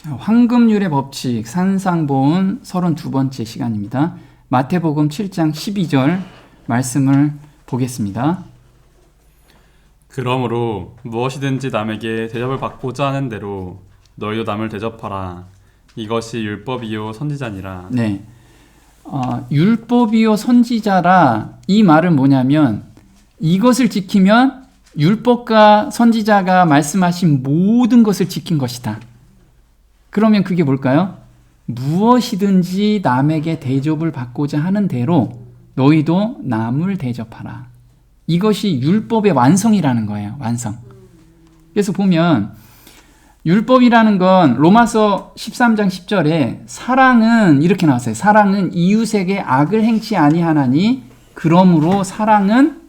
황금률의 법칙 산상보훈 32번째 시간입니다. 마태복음 7장 12절 말씀을 보겠습니다. 그러므로 무엇이든지 남에게 대접을 받고자 하는 대로 너희도 남을 대접하라. 이것이 율법이요 선지자니라. 네, 율법이요 선지자라, 이 말은 뭐냐면 이것을 지키면 율법과 선지자가 말씀하신 모든 것을 지킨 것이다. 그러면 그게 뭘까요? 무엇이든지 남에게 대접을 받고자 하는 대로 너희도 남을 대접하라. 이것이 율법의 완성이라는 거예요. 완성. 그래서 보면 율법이라는 건 로마서 13장 10절에 사랑은 이렇게 나왔어요. 사랑은 이웃에게 악을 행치 아니하나니 그러므로 사랑은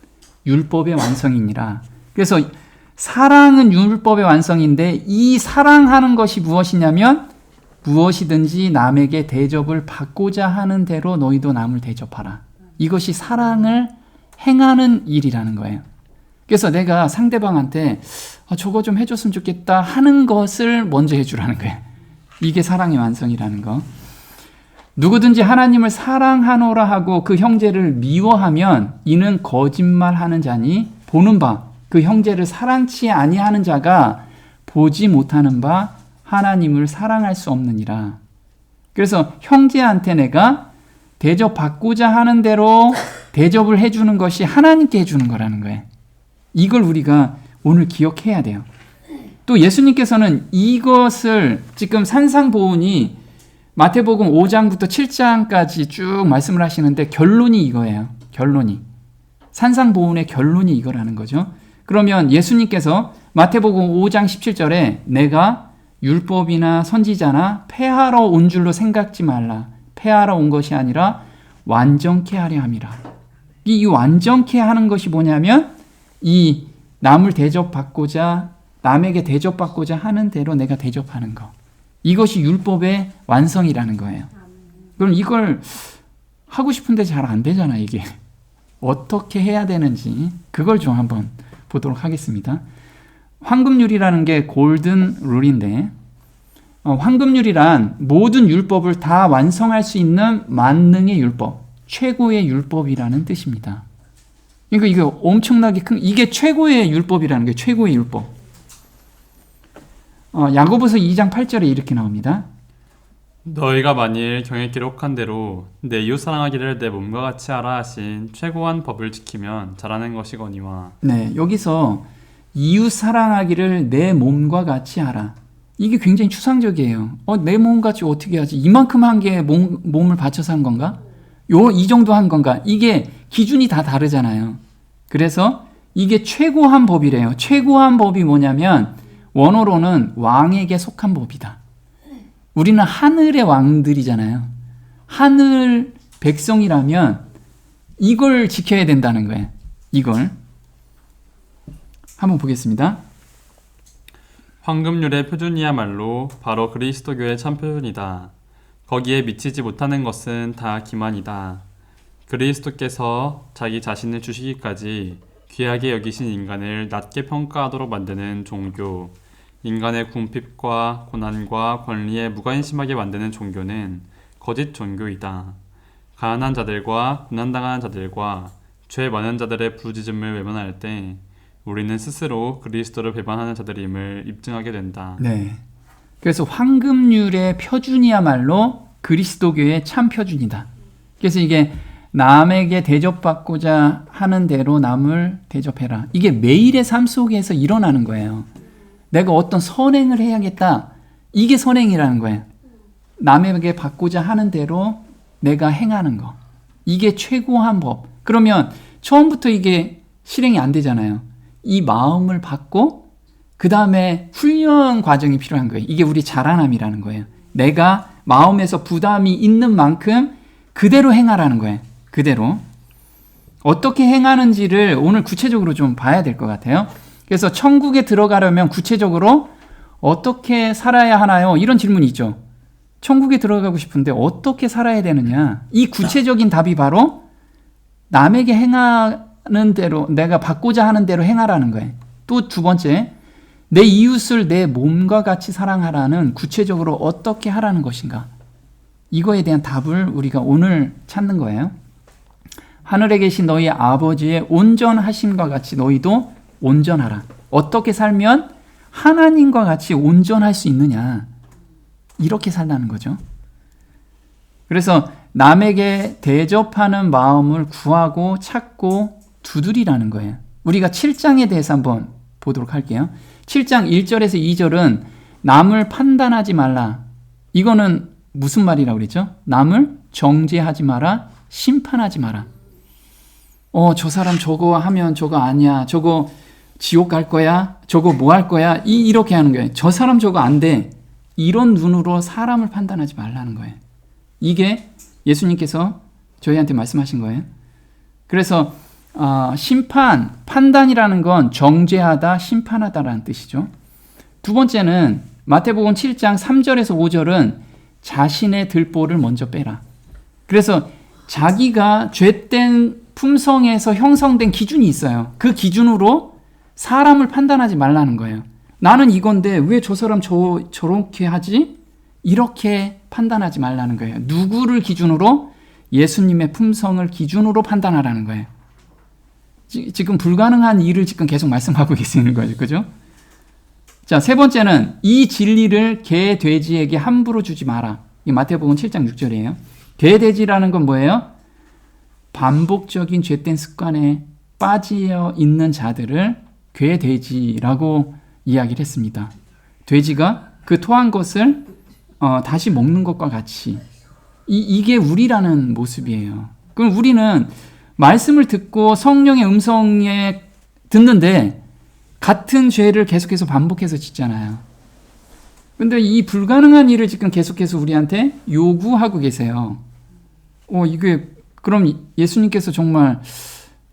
율법의 완성이니라. 그래서 사랑은 율법의 완성인데 이 사랑하는 것이 무엇이냐면 무엇이든지 남에게 대접을 받고자 하는 대로 너희도 남을 대접하라. 이것이 사랑을 행하는 일이라는 거예요. 그래서 내가 상대방한테 저거 좀 해줬으면 좋겠다 하는 것을 먼저 해주라는 거예요. 이게 사랑의 완성이라는 거. 누구든지 하나님을 사랑하노라 하고 그 형제를 미워하면 이는 거짓말하는 자니 보는 바 그 형제를 사랑치 아니하는 자가 보지 못하는 바 하나님을 사랑할 수 없느니라. 그래서 형제한테 내가 대접받고자 하는 대로 대접을 해주는 것이 하나님께 해주는 거라는 거예요. 이걸 우리가 오늘 기억해야 돼요. 또 예수님께서는 이것을 지금 산상보훈이 마태복음 5장부터 7장까지 쭉 말씀을 하시는데 결론이 이거예요. 결론이. 산상보훈의 결론이 이거라는 거죠. 그러면 예수님께서 마태복음 5장 17절에 내가 율법이나 선지자나 폐하러 온 줄로 생각지 말라. 폐하러 온 것이 아니라 완전케 하려 함이라. 이 완전케 하는 것이 뭐냐면 이 남을 대접받고자, 남에게 대접받고자 하는 대로 내가 대접하는 거. 이것이 율법의 완성이라는 거예요. 그럼 이걸 하고 싶은데 잘 안 되잖아, 이게. 어떻게 해야 되는지 그걸 좀 한번 보도록 하겠습니다. 황금률이라는 게 골든 룰인데 황금률이란 모든 율법을 다 완성할 수 있는 만능의 율법, 최고의 율법이라는 뜻입니다. 그러니까 이게 엄청나게 큰, 이게 최고의 율법이라는 게 최고의 율법. 야고보서 2장 8절에 이렇게 나옵니다. 너희가 만일 경에 기록한 대로 내 이웃 사랑하기를 내 몸과 같이 하라 하신 최고한 법을 지키면 잘하는 것이거니와. 네, 여기서 이웃 사랑하기를 내 몸과 같이 하라. 이게 굉장히 추상적이에요. 내 몸같이 어떻게 하지? 이만큼 한 게 몸을 바쳐서 한 건가? 이 정도 한 건가? 이게 기준이 다 다르잖아요. 그래서 이게 최고한 법이래요. 최고한 법이 뭐냐면 원어로는 왕에게 속한 법이다. 우리는 하늘의 왕들이잖아요. 하늘 백성이라면 이걸 지켜야 된다는 거예요. 이걸. 한번 보겠습니다. 황금률의 표준이야말로 바로 그리스도교의 참 표준이다. 거기에 미치지 못하는 것은 다 기만이다. 그리스도께서 자기 자신을 주시기까지 귀하게 여기신 인간을 낮게 평가하도록 만드는 종교, 인간의 궁핍과 고난과 권리에 무관심하게 만드는 종교는 거짓 종교이다. 가난한 자들과 고난당한 자들과 죄 많은 자들의 부르짖음을 외면할 때 우리는 스스로 그리스도를 배반하는 자들임을 입증하게 된다. 네. 그래서 황금률의 표준이야말로 그리스도교의 참 표준이다. 그래서 이게 남에게 대접받고자 하는 대로 남을 대접해라. 이게 매일의 삶 속에서 일어나는 거예요. 내가 어떤 선행을 해야겠다. 이게 선행이라는 거예요. 남에게 받고자 하는 대로 내가 행하는 거. 이게 최고한 법. 그러면 처음부터 이게 실행이 안 되잖아요. 이 마음을 받고 그 다음에 훈련 과정이 필요한 거예요. 이게 우리 자라남이라는 거예요. 내가 마음에서 부담이 있는 만큼 그대로 행하라는 거예요. 그대로. 어떻게 행하는지를 오늘 구체적으로 좀 봐야 될 것 같아요. 그래서 천국에 들어가려면 구체적으로 어떻게 살아야 하나요? 이런 질문이 있죠. 천국에 들어가고 싶은데 어떻게 살아야 되느냐? 이 구체적인 답이 바로 남에게 행하는 대로, 내가 받고자 하는 대로 행하라는 거예요. 또 두 번째, 내 이웃을 내 몸과 같이 사랑하라는 구체적으로 어떻게 하라는 것인가? 이거에 대한 답을 우리가 오늘 찾는 거예요. 하늘에 계신 너희 아버지의 온전하심과 같이 너희도 온전하라. 어떻게 살면 하나님과 같이 온전할 수 있느냐? 이렇게 살라는 거죠. 그래서 남에게 대접하는 마음을 구하고 찾고 두드리라는 거예요. 우리가 7장에 대해서 한번 보도록 할게요. 7장 1절에서 2절은 남을 판단하지 말라. 이거는 무슨 말이라고 그랬죠? 남을 정죄하지 마라, 심판하지 마라. 저 사람 저거 하면 저거 아니야. 저거 지옥 갈 거야. 저거 뭐 할 거야. 이렇게 하는 거예요. 저 사람 저거 안 돼. 이런 눈으로 사람을 판단하지 말라는 거예요. 이게 예수님께서 저희한테 말씀하신 거예요. 그래서 판단이라는 건 정죄하다, 심판하다라는 뜻이죠. 두 번째는 마태복음 7장 3절에서 5절은 자신의 들보를 먼저 빼라. 그래서 자기가 죄된 품성에서 형성된 기준이 있어요. 그 기준으로 사람을 판단하지 말라는 거예요. 나는 이건데 왜 저 사람 저렇게 하지? 이렇게 판단하지 말라는 거예요. 누구를 기준으로? 예수님의 품성을 기준으로 판단하라는 거예요. 지금 불가능한 일을 지금 계속 말씀하고 계시는 거죠. 그죠? 자, 세 번째는 이 진리를 개, 돼지에게 함부로 주지 마라. 이 마태복음 7장 6절이에요. 개, 돼지라는 건 뭐예요? 반복적인 죄된 습관에 빠져 있는 자들을 개, 돼지라고 이야기를 했습니다. 돼지가 그 토한 것을 다시 먹는 것과 같이 이게 우리라는 모습이에요. 그럼 우리는 말씀을 듣고 성령의 음성에 듣는데 같은 죄를 계속해서 반복해서 짓잖아요. 근데 이 불가능한 일을 지금 계속해서 우리한테 요구하고 계세요. 이게 그럼 예수님께서 정말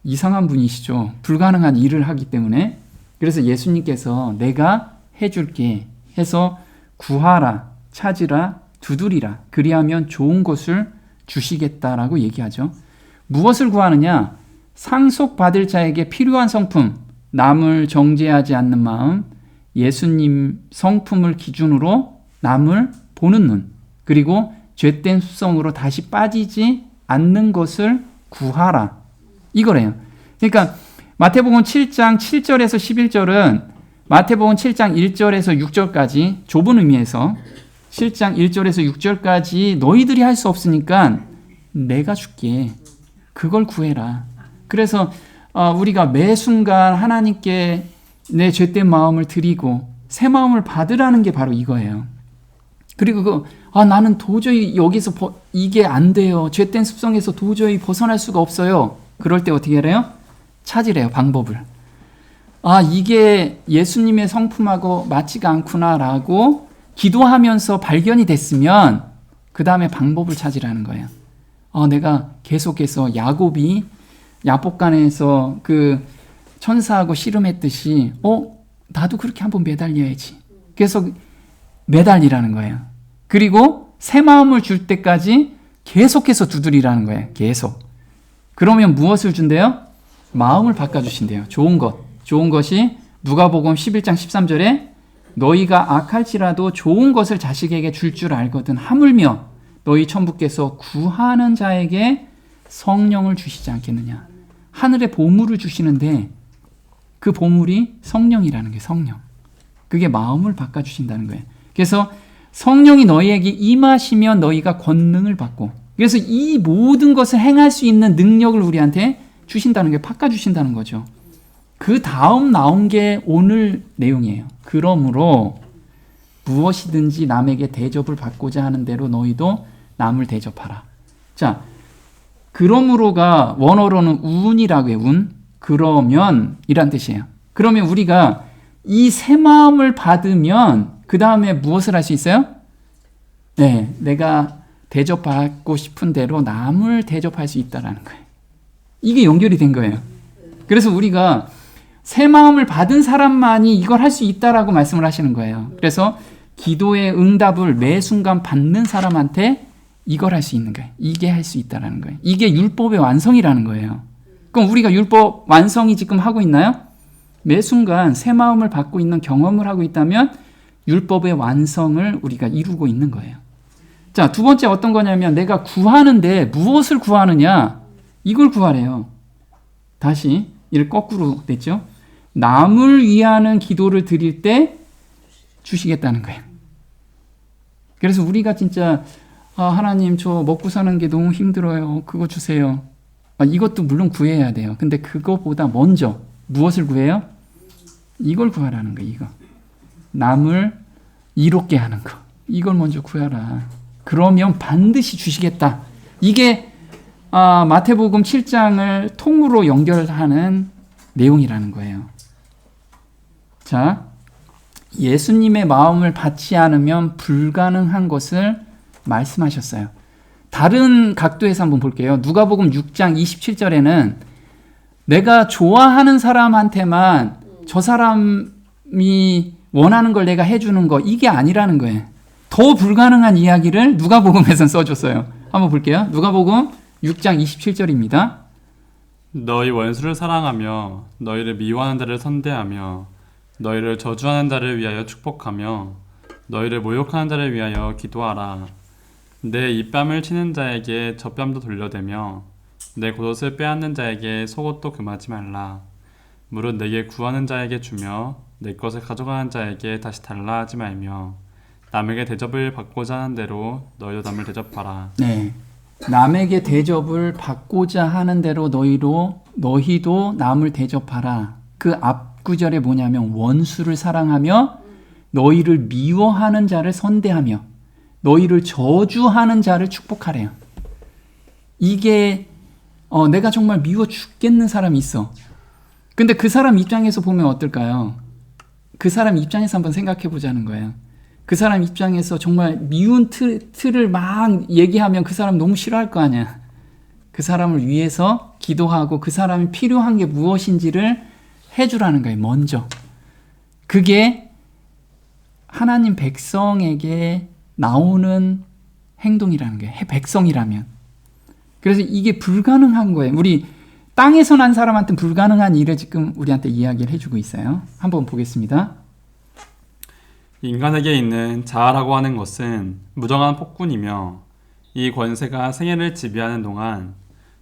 이상한 분이시죠. 불가능한 일을 하기 때문에. 그래서 예수님께서 내가 해줄게 해서 구하라, 찾으라, 두드리라. 그리하면 좋은 것을 주시겠다라고 얘기하죠. 무엇을 구하느냐? 상속받을 자에게 필요한 성품, 남을 정죄하지 않는 마음, 예수님 성품을 기준으로 남을 보는 눈, 그리고 죄된 습성으로 다시 빠지지 않는 것을 구하라. 이거래요. 그러니까 마태복음 7장 7절에서 11절은 마태복음 7장 1절에서 6절까지 좁은 의미에서 7장 1절에서 6절까지 너희들이 할 수 없으니까 내가 줄게. 그걸 구해라. 그래서 우리가 매 순간 하나님께 내 죄된 마음을 드리고 새 마음을 받으라는 게 바로 이거예요. 그리고 나는 도저히 여기서 이게 안 돼요. 죄된 습성에서 도저히 벗어날 수가 없어요. 그럴 때 어떻게 해요? 찾으래요, 방법을. 이게 예수님의 성품하고 맞지가 않구나라고 기도하면서 발견이 됐으면 그 다음에 방법을 찾으라는 거예요. 내가 계속해서 야곱이 야복간에서 그 천사하고 씨름했듯이 나도 그렇게 한번 매달려야지. 계속 매달리라는 거예요. 그리고 새 마음을 줄 때까지 계속해서 두드리라는 거예요. 계속. 그러면 무엇을 준대요? 마음을 바꿔주신대요. 좋은 것. 좋은 것이 누가복음 11장 13절에 너희가 악할지라도 좋은 것을 자식에게 줄 줄 알거든 하물며 너희 천부께서 구하는 자에게 성령을 주시지 않겠느냐. 하늘에 보물을 주시는데 그 보물이 성령이라는 게 성령. 그게 마음을 바꿔주신다는 거예요. 그래서 성령이 너희에게 임하시면 너희가 권능을 받고, 그래서 이 모든 것을 행할 수 있는 능력을 우리한테 주신다는 게 바꿔주신다는 거죠. 그 다음 나온 게 오늘 내용이에요. 그러므로 무엇이든지 남에게 대접을 받고자 하는 대로 너희도 남을 대접하라. 자, 그러므로가 원어로는 운이라고 해요. 운. 그러면 이란 뜻이에요. 그러면 우리가 이 새 마음을 받으면 그 다음에 무엇을 할 수 있어요? 네, 내가 대접받고 싶은 대로 남을 대접할 수 있다라는 거예요. 이게 연결이 된 거예요. 그래서 우리가 새 마음을 받은 사람만이 이걸 할 수 있다라고 말씀을 하시는 거예요. 그래서 기도의 응답을 매 순간 받는 사람한테 이걸 할 수 있는 거예요. 이게 할 수 있다라는 거예요. 이게 율법의 완성이라는 거예요. 그럼 우리가 율법 완성이 지금 하고 있나요? 매 순간 새 마음을 받고 있는 경험을 하고 있다면 율법의 완성을 우리가 이루고 있는 거예요. 자, 두 번째 어떤 거냐면 내가 구하는데 무엇을 구하느냐? 이걸 구하래요. 다시 이를 거꾸로 됐죠? 남을 위하는 기도를 드릴 때 주시겠다는 거예요. 그래서 우리가 진짜 하나님 저 먹고 사는 게 너무 힘들어요. 그거 주세요. 이것도 물론 구해야 돼요. 근데 그거보다 먼저 무엇을 구해요? 이걸 구하라는 거예요. 이거. 남을 이롭게 하는 거. 이걸 먼저 구하라. 그러면 반드시 주시겠다. 이게 마태복음 7장을 통으로 연결하는 내용이라는 거예요. 자, 예수님의 마음을 받지 않으면 불가능한 것을 말씀하셨어요. 다른 각도에서 한번 볼게요. 누가복음 6장 27절에는 내가 좋아하는 사람한테만 저 사람이 원하는 걸 내가 해주는 거, 이게 아니라는 거예요. 더 불가능한 이야기를 누가복음에선 써줬어요. 한번 볼게요. 누가복음 6장 27절입니다. 너희 원수를 사랑하며 너희를 미워하는 자를 선대하며 너희를 저주하는 자를 위하여 축복하며 너희를 모욕하는 자를 위하여 기도하라. 내 입뺨을 치는 자에게 젖뺨도 돌려대며 내 겉옷을 빼앗는 자에게 속옷도 금하지 말라. 무릇 내게 구하는 자에게 주며 내 것을 가져가는 자에게 다시 달라 하지 말며 남에게 대접을 받고자 하는 대로 너희도 남을 대접하라. 네, 남에게 대접을 받고자 하는 대로 너희도 남을 대접하라. 그 앞 구절에 뭐냐면 원수를 사랑하며 너희를 미워하는 자를 선대하며 너희를 저주하는 자를 축복하래요. 이게 내가 정말 미워 죽겠는 사람이 있어. 근데 그 사람 입장에서 보면 어떨까요? 그 사람 입장에서 한번 생각해 보자는 거예요. 그 사람 입장에서 정말 미운 틀을 막 얘기하면 그 사람 너무 싫어할 거 아니야. 그 사람을 위해서 기도하고 그 사람이 필요한 게 무엇인지를 해주라는 거예요. 먼저. 그게 하나님 백성에게 나오는 행동이라는 거예요. 백성이라면. 그래서 이게 불가능한 거예요. 우리 땅에서 난 사람한테는 불가능한 일을 지금 우리한테 이야기를 해주고 있어요. 한번 보겠습니다. 인간에게 있는 자아라고 하는 것은 무정한 폭군이며 이 권세가 생애를 지배하는 동안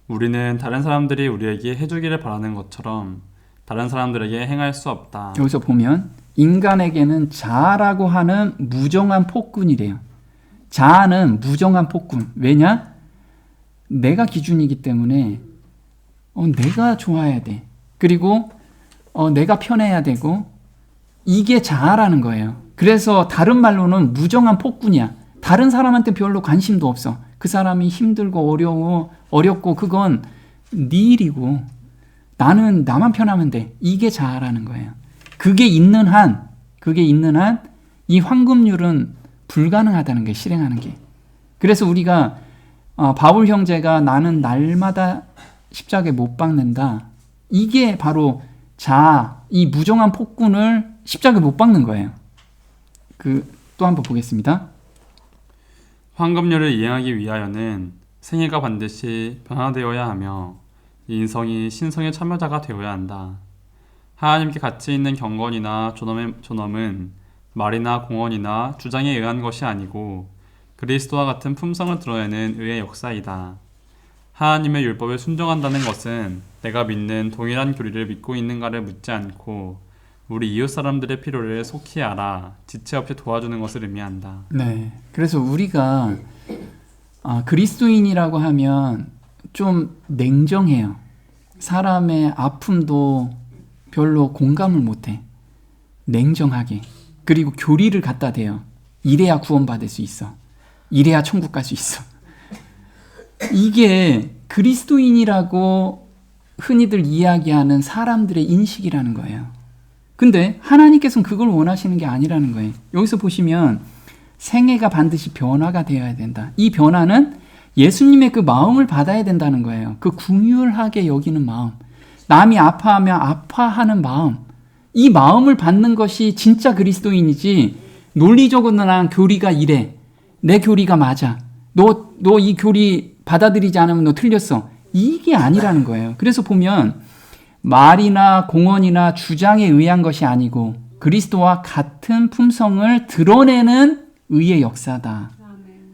우리는 다른 사람들이 우리에게 해주기를 바라는 것처럼 다른 사람들에게 행할 수 없다. 여기서 보면 인간에게는 자아라고 하는 무정한 폭군이래요. 자아는 무정한 폭군. 왜냐? 내가 기준이기 때문에 내가 좋아야 돼. 그리고 내가 편해야 되고 이게 자아라는 거예요. 그래서 다른 말로는 무정한 폭군이야. 다른 사람한테 별로 관심도 없어. 그 사람이 힘들고 어렵고 그건 네 일이고 나는 나만 편하면 돼. 이게 자아라는 거예요. 그게 있는 한 이 황금률은 불가능하다는 게 실행하는 게. 그래서 우리가 바울 형제가 나는 날마다 십자가에 못 박는다. 이게 바로 자아, 이 무정한 폭군을 십자가에 못 박는 거예요. 또 한번 보겠습니다. 황금률을 이행하기 위하여는 생애가 반드시 변화되어야 하며 인성이 신성의 참여자가 되어야 한다. 하나님께 가치 있는 경건이나 존엄은 말이나 공언이나 주장에 의한 것이 아니고 그리스도와 같은 품성을 드러내는 의의 역사이다. 하나님의 율법에 순종한다는 것은 내가 믿는 동일한 교리를 믿고 있는가를 묻지 않고 우리 이웃 사람들의 필요를 속히 알아 지체 없이 도와주는 것을 의미한다. 네, 그래서 우리가 그리스도인이라고 하면 좀 냉정해요. 사람의 아픔도 별로 공감을 못해. 냉정하게. 그리고 교리를 갖다 대요. 이래야 구원받을 수 있어. 이래야 천국 갈 수 있어. 이게 그리스도인이라고 흔히들 이야기하는 사람들의 인식이라는 거예요. 근데 하나님께서는 그걸 원하시는 게 아니라는 거예요. 여기서 보시면 생애가 반드시 변화가 되어야 된다. 이 변화는 예수님의 그 마음을 받아야 된다는 거예요. 그 긍휼하게 여기는 마음. 남이 아파하면 아파하는 마음. 이 마음을 받는 것이 진짜 그리스도인이지 논리적으로 난 교리가 이래. 내 교리가 맞아. 너 이 교리 받아들이지 않으면 너 틀렸어. 이게 아니라는 거예요. 그래서 보면 말이나 공언이나 주장에 의한 것이 아니고 그리스도와 같은 품성을 드러내는 의의 역사다.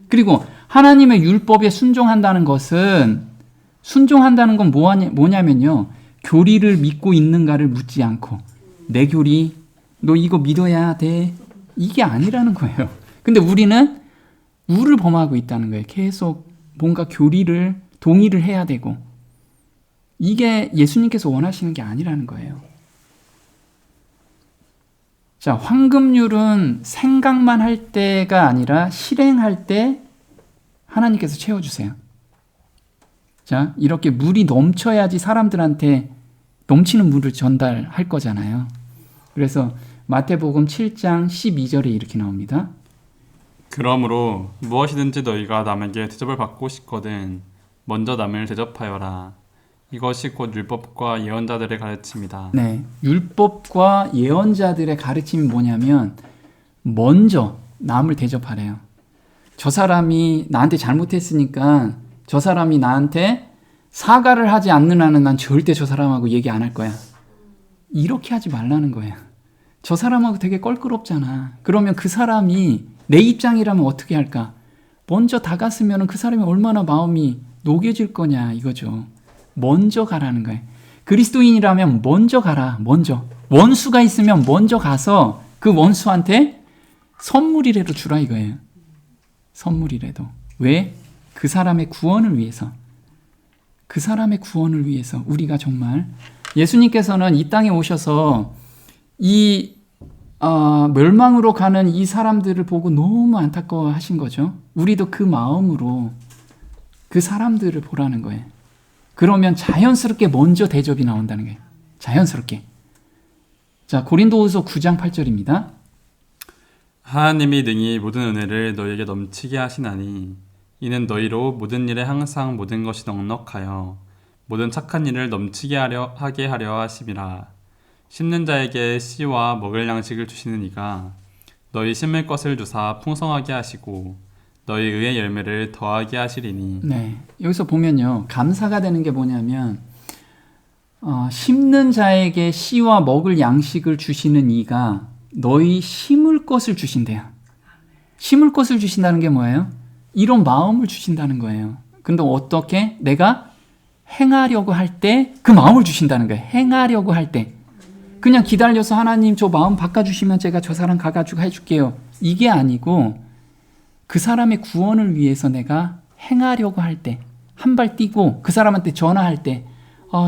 그리고 하나님의 율법에 순종한다는 것은 순종한다는 건 뭐냐면요. 교리를 믿고 있는가를 묻지 않고 내 교리 너 이거 믿어야 돼. 이게 아니라는 거예요. 근데 우리는 우를 범하고 있다는 거예요. 계속 뭔가 교리를 동의를 해야 되고 이게 예수님께서 원하시는 게 아니라는 거예요. 자, 황금률은 생각만 할 때가 아니라 실행할 때 하나님께서 채워주세요. 자, 이렇게 물이 넘쳐야지 사람들한테 넘치는 물을 전달할 거잖아요. 그래서 마태복음 7장 12절에 이렇게 나옵니다. 그러므로 무엇이든지 너희가 남에게 대접을 받고 싶거든 먼저 남을 대접하여라. 이것이 곧 율법과 예언자들의 가르침이다. 네, 율법과 예언자들의 가르침이 뭐냐면 먼저 남을 대접하래요. 저 사람이 나한테 잘못했으니까 저 사람이 나한테 사과를 하지 않는 한은 난 절대 저 사람하고 얘기 안 할 거야. 이렇게 하지 말라는 거예요. 저 사람하고 되게 껄끄럽잖아. 그러면 그 사람이 내 입장이라면 어떻게 할까? 먼저 다가서면 그 사람이 얼마나 마음이 녹여질 거냐 이거죠. 먼저 가라는 거예요. 그리스도인이라면 먼저 가라. 먼저. 원수가 있으면 먼저 가서 그 원수한테 선물이라도 주라 이거예요. 선물이라도. 왜? 그 사람의 구원을 위해서. 그 사람의 구원을 위해서 우리가 정말 예수님께서는 이 땅에 오셔서 이 멸망으로 가는 이 사람들을 보고 너무 안타까워하신 거죠. 우리도 그 마음으로 그 사람들을 보라는 거예요. 그러면 자연스럽게 먼저 대접이 나온다는 거예요. 자연스럽게. 자, 고린도후서 9장 8절입니다. 하나님이 능히 모든 은혜를 너희에게 넘치게 하시나니 이는 너희로 모든 일에 항상 모든 것이 넉넉하여 모든 착한 일을 넘치게 하게 하려 하심이라. 심는 자에게 씨와 먹을 양식을 주시는 이가 너희 심을 것을 주사 풍성하게 하시고 너희 의의 열매를 더하게 하시리니. 네, 여기서 보면요. 감사가 되는 게 뭐냐면 심는 자에게 씨와 먹을 양식을 주시는 이가 너희 심을 것을 주신대요. 심을 것을 주신다는 게 뭐예요? 이런 마음을 주신다는 거예요. 근데 어떻게? 내가 행하려고 할 때 그 마음을 주신다는 거예요. 행하려고 할 때. 그냥 기다려서 하나님 저 마음 바꿔주시면 제가 저 사람 가가지고 해줄게요. 이게 아니고 그 사람의 구원을 위해서 내가 행하려고 할 때, 한 발 뛰고 그 사람한테 전화할 때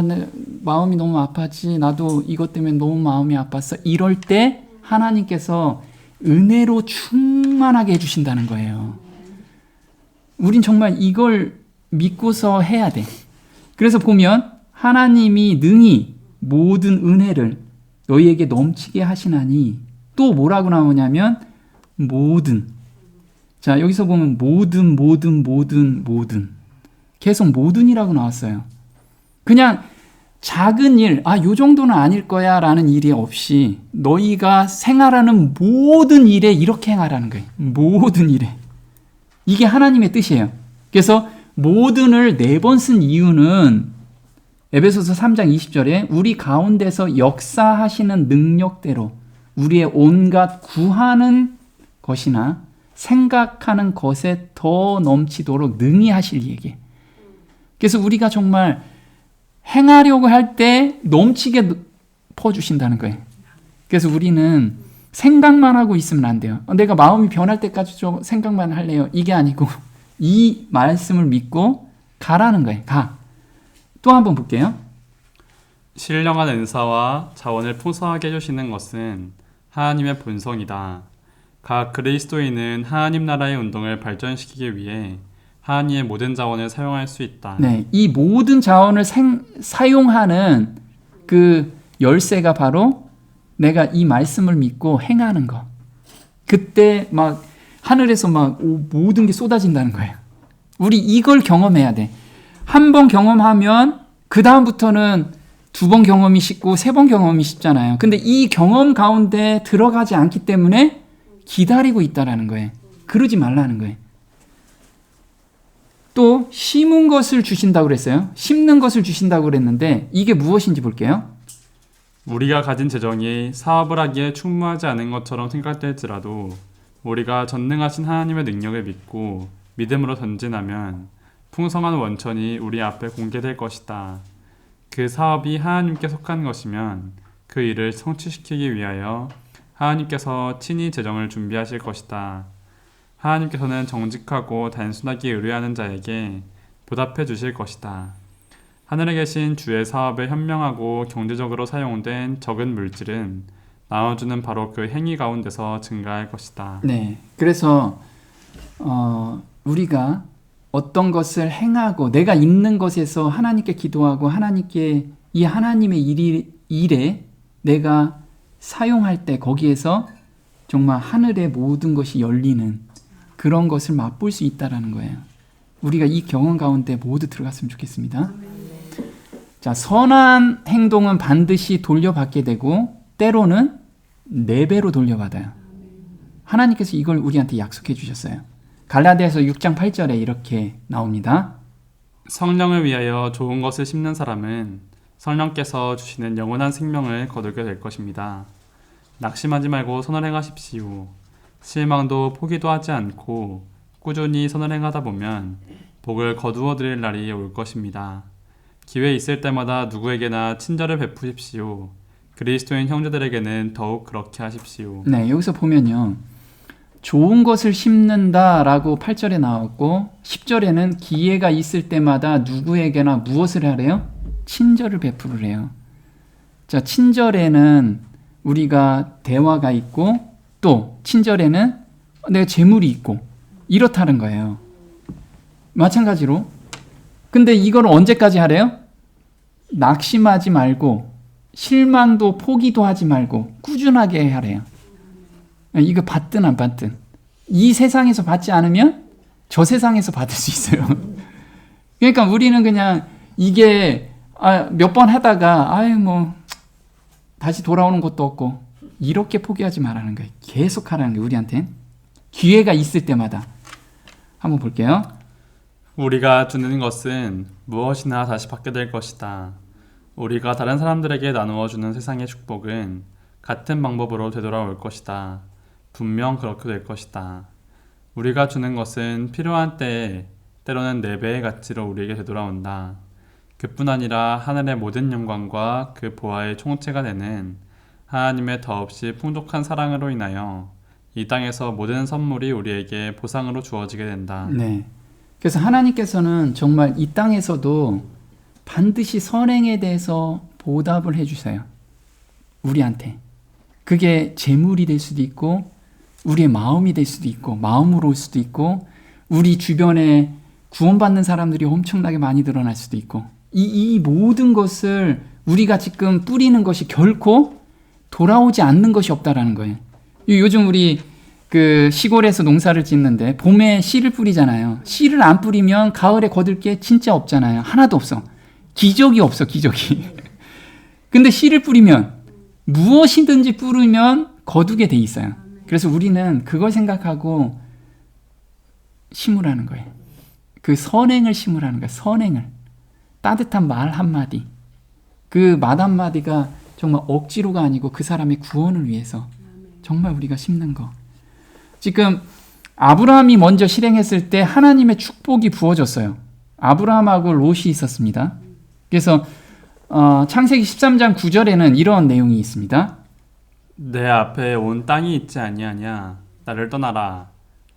내 마음이 너무 아파지. 나도 이것 때문에 너무 마음이 아팠어. 이럴 때 하나님께서 은혜로 충만하게 해주신다는 거예요. 우린 정말 이걸 믿고서 해야 돼. 그래서 보면 하나님이 능히 모든 은혜를 너희에게 넘치게 하시나니 또 뭐라고 나오냐면 모든. 자, 여기서 보면 모든 계속 모든이라고 나왔어요. 그냥 작은 일, 요 정도는 아닐 거야 라는 일이 없이 너희가 생활하는 모든 일에 이렇게 행하라는 거예요. 모든 일에. 이게 하나님의 뜻이에요. 그래서 모든을 4번 쓴 이유는 에베소서 3장 20절에 우리 가운데서 역사하시는 능력대로 우리의 온갖 구하는 것이나 생각하는 것에 더 넘치도록 능히 하실 얘기. 그래서 우리가 정말 행하려고 할 때 넘치게 퍼주신다는 거예요. 그래서 우리는 생각만 하고 있으면 안 돼요. 내가 마음이 변할 때까지 좀 생각만 할래요. 이게 아니고 이 말씀을 믿고 가라는 거예요. 가. 또 한번 볼게요. 신령한 은사와 자원을 풍성하게 해주시는 것은 하나님의 본성이다. 각 그리스도인은 하나님 나라의 운동을 발전시키기 위해 하나님의 모든 자원을 사용할 수 있다. 네, 이 모든 자원을 사용하는 그 열쇠가 바로 내가 이 말씀을 믿고 행하는 거. 그때 막 하늘에서 막 모든 게 쏟아진다는 거예요. 우리 이걸 경험해야 돼. 한 번 경험하면 그 다음부터는 2번 경험이 쉽고 3번 경험이 쉽잖아요. 근데 이 경험 가운데 들어가지 않기 때문에 기다리고 있다라는 거예요. 그러지 말라는 거예요. 또 심은 것을 주신다고 그랬어요. 심는 것을 주신다고 그랬는데 이게 무엇인지 볼게요. 우리가 가진 재정이 사업을 하기에 충분하지 않은 것처럼 생각될지라도 우리가 전능하신 하나님의 능력을 믿고 믿음으로 전진하면 풍성한 원천이 우리 앞에 공개될 것이다. 그 사업이 하나님께 속한 것이면 그 일을 성취시키기 위하여 하나님께서 친히 재정을 준비하실 것이다. 하나님께서는 정직하고 단순하게 의뢰하는 자에게 보답해 주실 것이다. 하늘에 계신 주의 사업에 현명하고 경제적으로 사용된 적은 물질은 나눠주는 바로 그 행위 가운데서 증가할 것이다. 네, 그래서 우리가 어떤 것을 행하고 내가 있는 것에서 하나님께 기도하고 하나님께 이 하나님의 일에 내가 사용할 때 거기에서 정말 하늘의 모든 것이 열리는 그런 것을 맛볼 수 있다라는 거예요. 우리가 이 경험 가운데 모두 들어갔으면 좋겠습니다. 자, 선한 행동은 반드시 돌려받게 되고 때로는 4배로 돌려받아요. 하나님께서 이걸 우리한테 약속해 주셨어요. 갈라디아서 6장 8절에 이렇게 나옵니다. 성령을 위하여 좋은 것을 심는 사람은 성령께서 주시는 영원한 생명을 거두게 될 것입니다. 낙심하지 말고 선을 행하십시오. 실망도 포기도 하지 않고 꾸준히 선을 행하다 보면 복을 거두어 드릴 날이 올 것입니다. 기회 있을 때마다 누구에게나 친절을 베푸십시오. 그리스도인 형제들에게는 더욱 그렇게 하십시오. 네, 여기서 보면요. 좋은 것을 심는다라고 8절에 나왔고 10절에는 기회가 있을 때마다 누구에게나 무엇을 하래요? 친절을 베푸래요. 자, 친절에는 우리가 대화가 있고 또 친절에는 내가 재물이 있고 이렇다는 거예요. 마찬가지로 근데 이걸 언제까지 하래요? 낙심하지 말고 실망도 포기도 하지 말고 꾸준하게 하래요. 이거 받든 안 받든 이 세상에서 받지 않으면 저 세상에서 받을 수 있어요. 그러니까 우리는 그냥 이게 몇 번 하다가 뭐 다시 돌아오는 것도 없고 이렇게 포기하지 말라는 거예요. 계속 하라는 거예요. 우리한테는 기회가 있을 때마다. 한번 볼게요. 우리가 주는 것은 무엇이나 다시 받게 될 것이다. 우리가 다른 사람들에게 나누어 주는 세상의 축복은 같은 방법으로 되돌아올 것이다. 분명 그렇게 될 것이다. 우리가 주는 것은 필요한 때에 때로는 4배의 가치로 우리에게 되돌아온다. 그뿐 아니라 하늘의 모든 영광과 그 보화의 총체가 되는 하나님의 더없이 풍족한 사랑으로 인하여 이 땅에서 모든 선물이 우리에게 보상으로 주어지게 된다. 네. 그래서 하나님께서는 정말 이 땅에서도 반드시 선행에 대해서 보답을 해주세요. 우리한테. 그게 재물이 될 수도 있고 우리의 마음이 될 수도 있고 마음으로 올 수도 있고 우리 주변에 구원받는 사람들이 엄청나게 많이 늘어날 수도 있고 이 모든 것을 우리가 지금 뿌리는 것이 결코 돌아오지 않는 것이 없다라는 거예요. 요즘 우리 그 시골에서 농사를 짓는데 봄에 씨를 뿌리잖아요. 씨를 안 뿌리면 가을에 거둘 게 진짜 없잖아요. 하나도 없어. 기적이 없어, 기적이. 근데 씨를 뿌리면 무엇이든지 뿌리면 거두게 돼 있어요. 그래서 우리는 그걸 생각하고 심으라는 거예요. 그 선행을 심으라는 거예요. 선행을. 따뜻한 말 한마디. 그 말 한마디가 정말 억지로가 아니고 그 사람의 구원을 위해서 정말 우리가 심는 거. 지금 아브라함이 먼저 실행했을 때 하나님의 축복이 부어졌어요. 아브라함하고 롯이 있었습니다. 그래서 창세기 13장 9절에는 이런 내용이 있습니다. 내 앞에 온 땅이 있지 아니하냐. 나를 떠나라.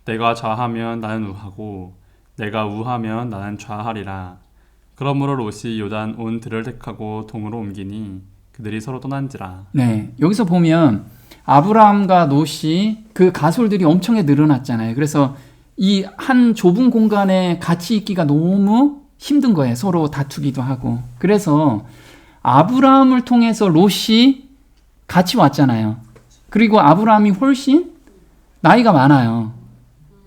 내가 좌하면 나는 우하고 내가 우하면 나는 좌하리라. 그러므로 롯이 요단 온 들을 택하고 동으로 옮기니 그들이 서로 떠난지라. 네, 여기서 보면 아브라함과 롯이 그 가솔들이 엄청나게 늘어났잖아요. 그래서 이 한 좁은 공간에 같이 있기가 너무 힘든 거예요. 서로 다투기도 하고. 그래서 아브라함을 통해서 롯이 같이 왔잖아요. 그리고 아브라함이 훨씬 나이가 많아요.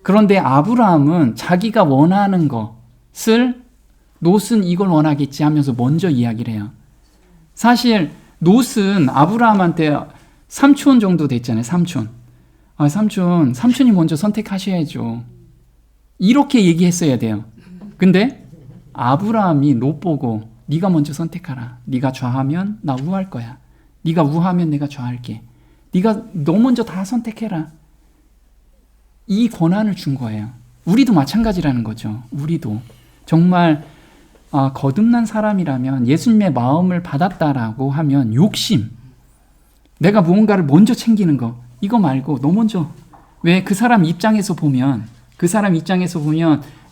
그런데 아브라함은 자기가 원하는 것을 롯은 이걸 원하겠지 하면서 먼저 이야기를 해요. 사실 롯은 아브라함한테 삼촌 정도 됐잖아요. 삼촌. 삼촌이 먼저 선택하셔야죠. 이렇게 얘기했어야 돼요. 근데 아브라함이 롯 보고 네가 먼저 선택하라. 네가 좌하면 나 우할 거야. 네가 우하면 내가 좌할게. 너 먼저 다 선택해라. 이 권한을 준 거예요. 우리도 마찬가지라는 거죠. 우리도 정말 거듭난 사람이라면 예수님의 마음을 받았다라고 하면 욕심, 내가 무언가를 먼저 챙기는 거, 이거 말고 너 먼저. 왜? 그 사람 입장에서 보면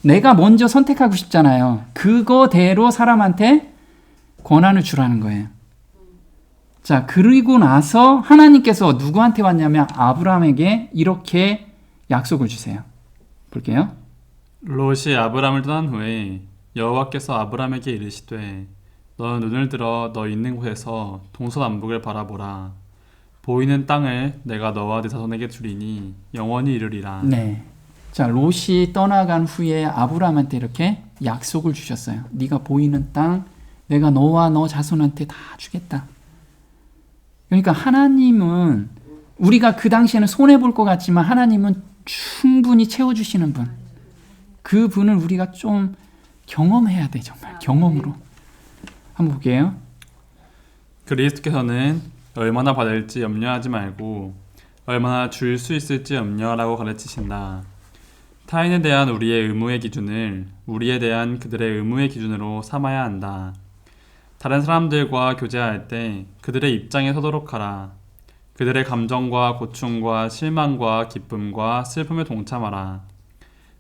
내가 먼저 선택하고 싶잖아요. 그거대로 사람한테 권한을 주라는 거예요. 자, 그리고 나서 하나님께서 누구한테 왔냐면 아브라함에게 이렇게 약속을 주세요. 볼게요. 롯이 아브람을 떠난 후에 여호와께서 아브람에게 이르시되 너는 눈을 들어 너 있는 곳에서 동서남북을 바라보라. 보이는 땅을 내가 너와 네 자손에게 주리니 영원히 이르리라. 네. 자, 롯이 떠나간 후에 아브라함한테 이렇게 약속을 주셨어요. 네가 보이는 땅 내가 너와 너 자손한테 다 주겠다. 그러니까 하나님은 우리가 그 당시에는 손해볼 것 같지만 하나님은 충분히 채워주시는 분. 그 분을 우리가 좀 경험해야 돼. 정말 경험으로. 한번 볼게요. 그리스도께서는 얼마나 받을지 염려하지 말고 얼마나 줄 수 있을지 염려하라고 가르치신다. 타인에 대한 우리의 의무의 기준을 우리에 대한 그들의 의무의 기준으로 삼아야 한다. 다른 사람들과 교제할 때 그들의 입장에 서도록 하라. 그들의 감정과 고충과 실망과 기쁨과 슬픔에 동참하라.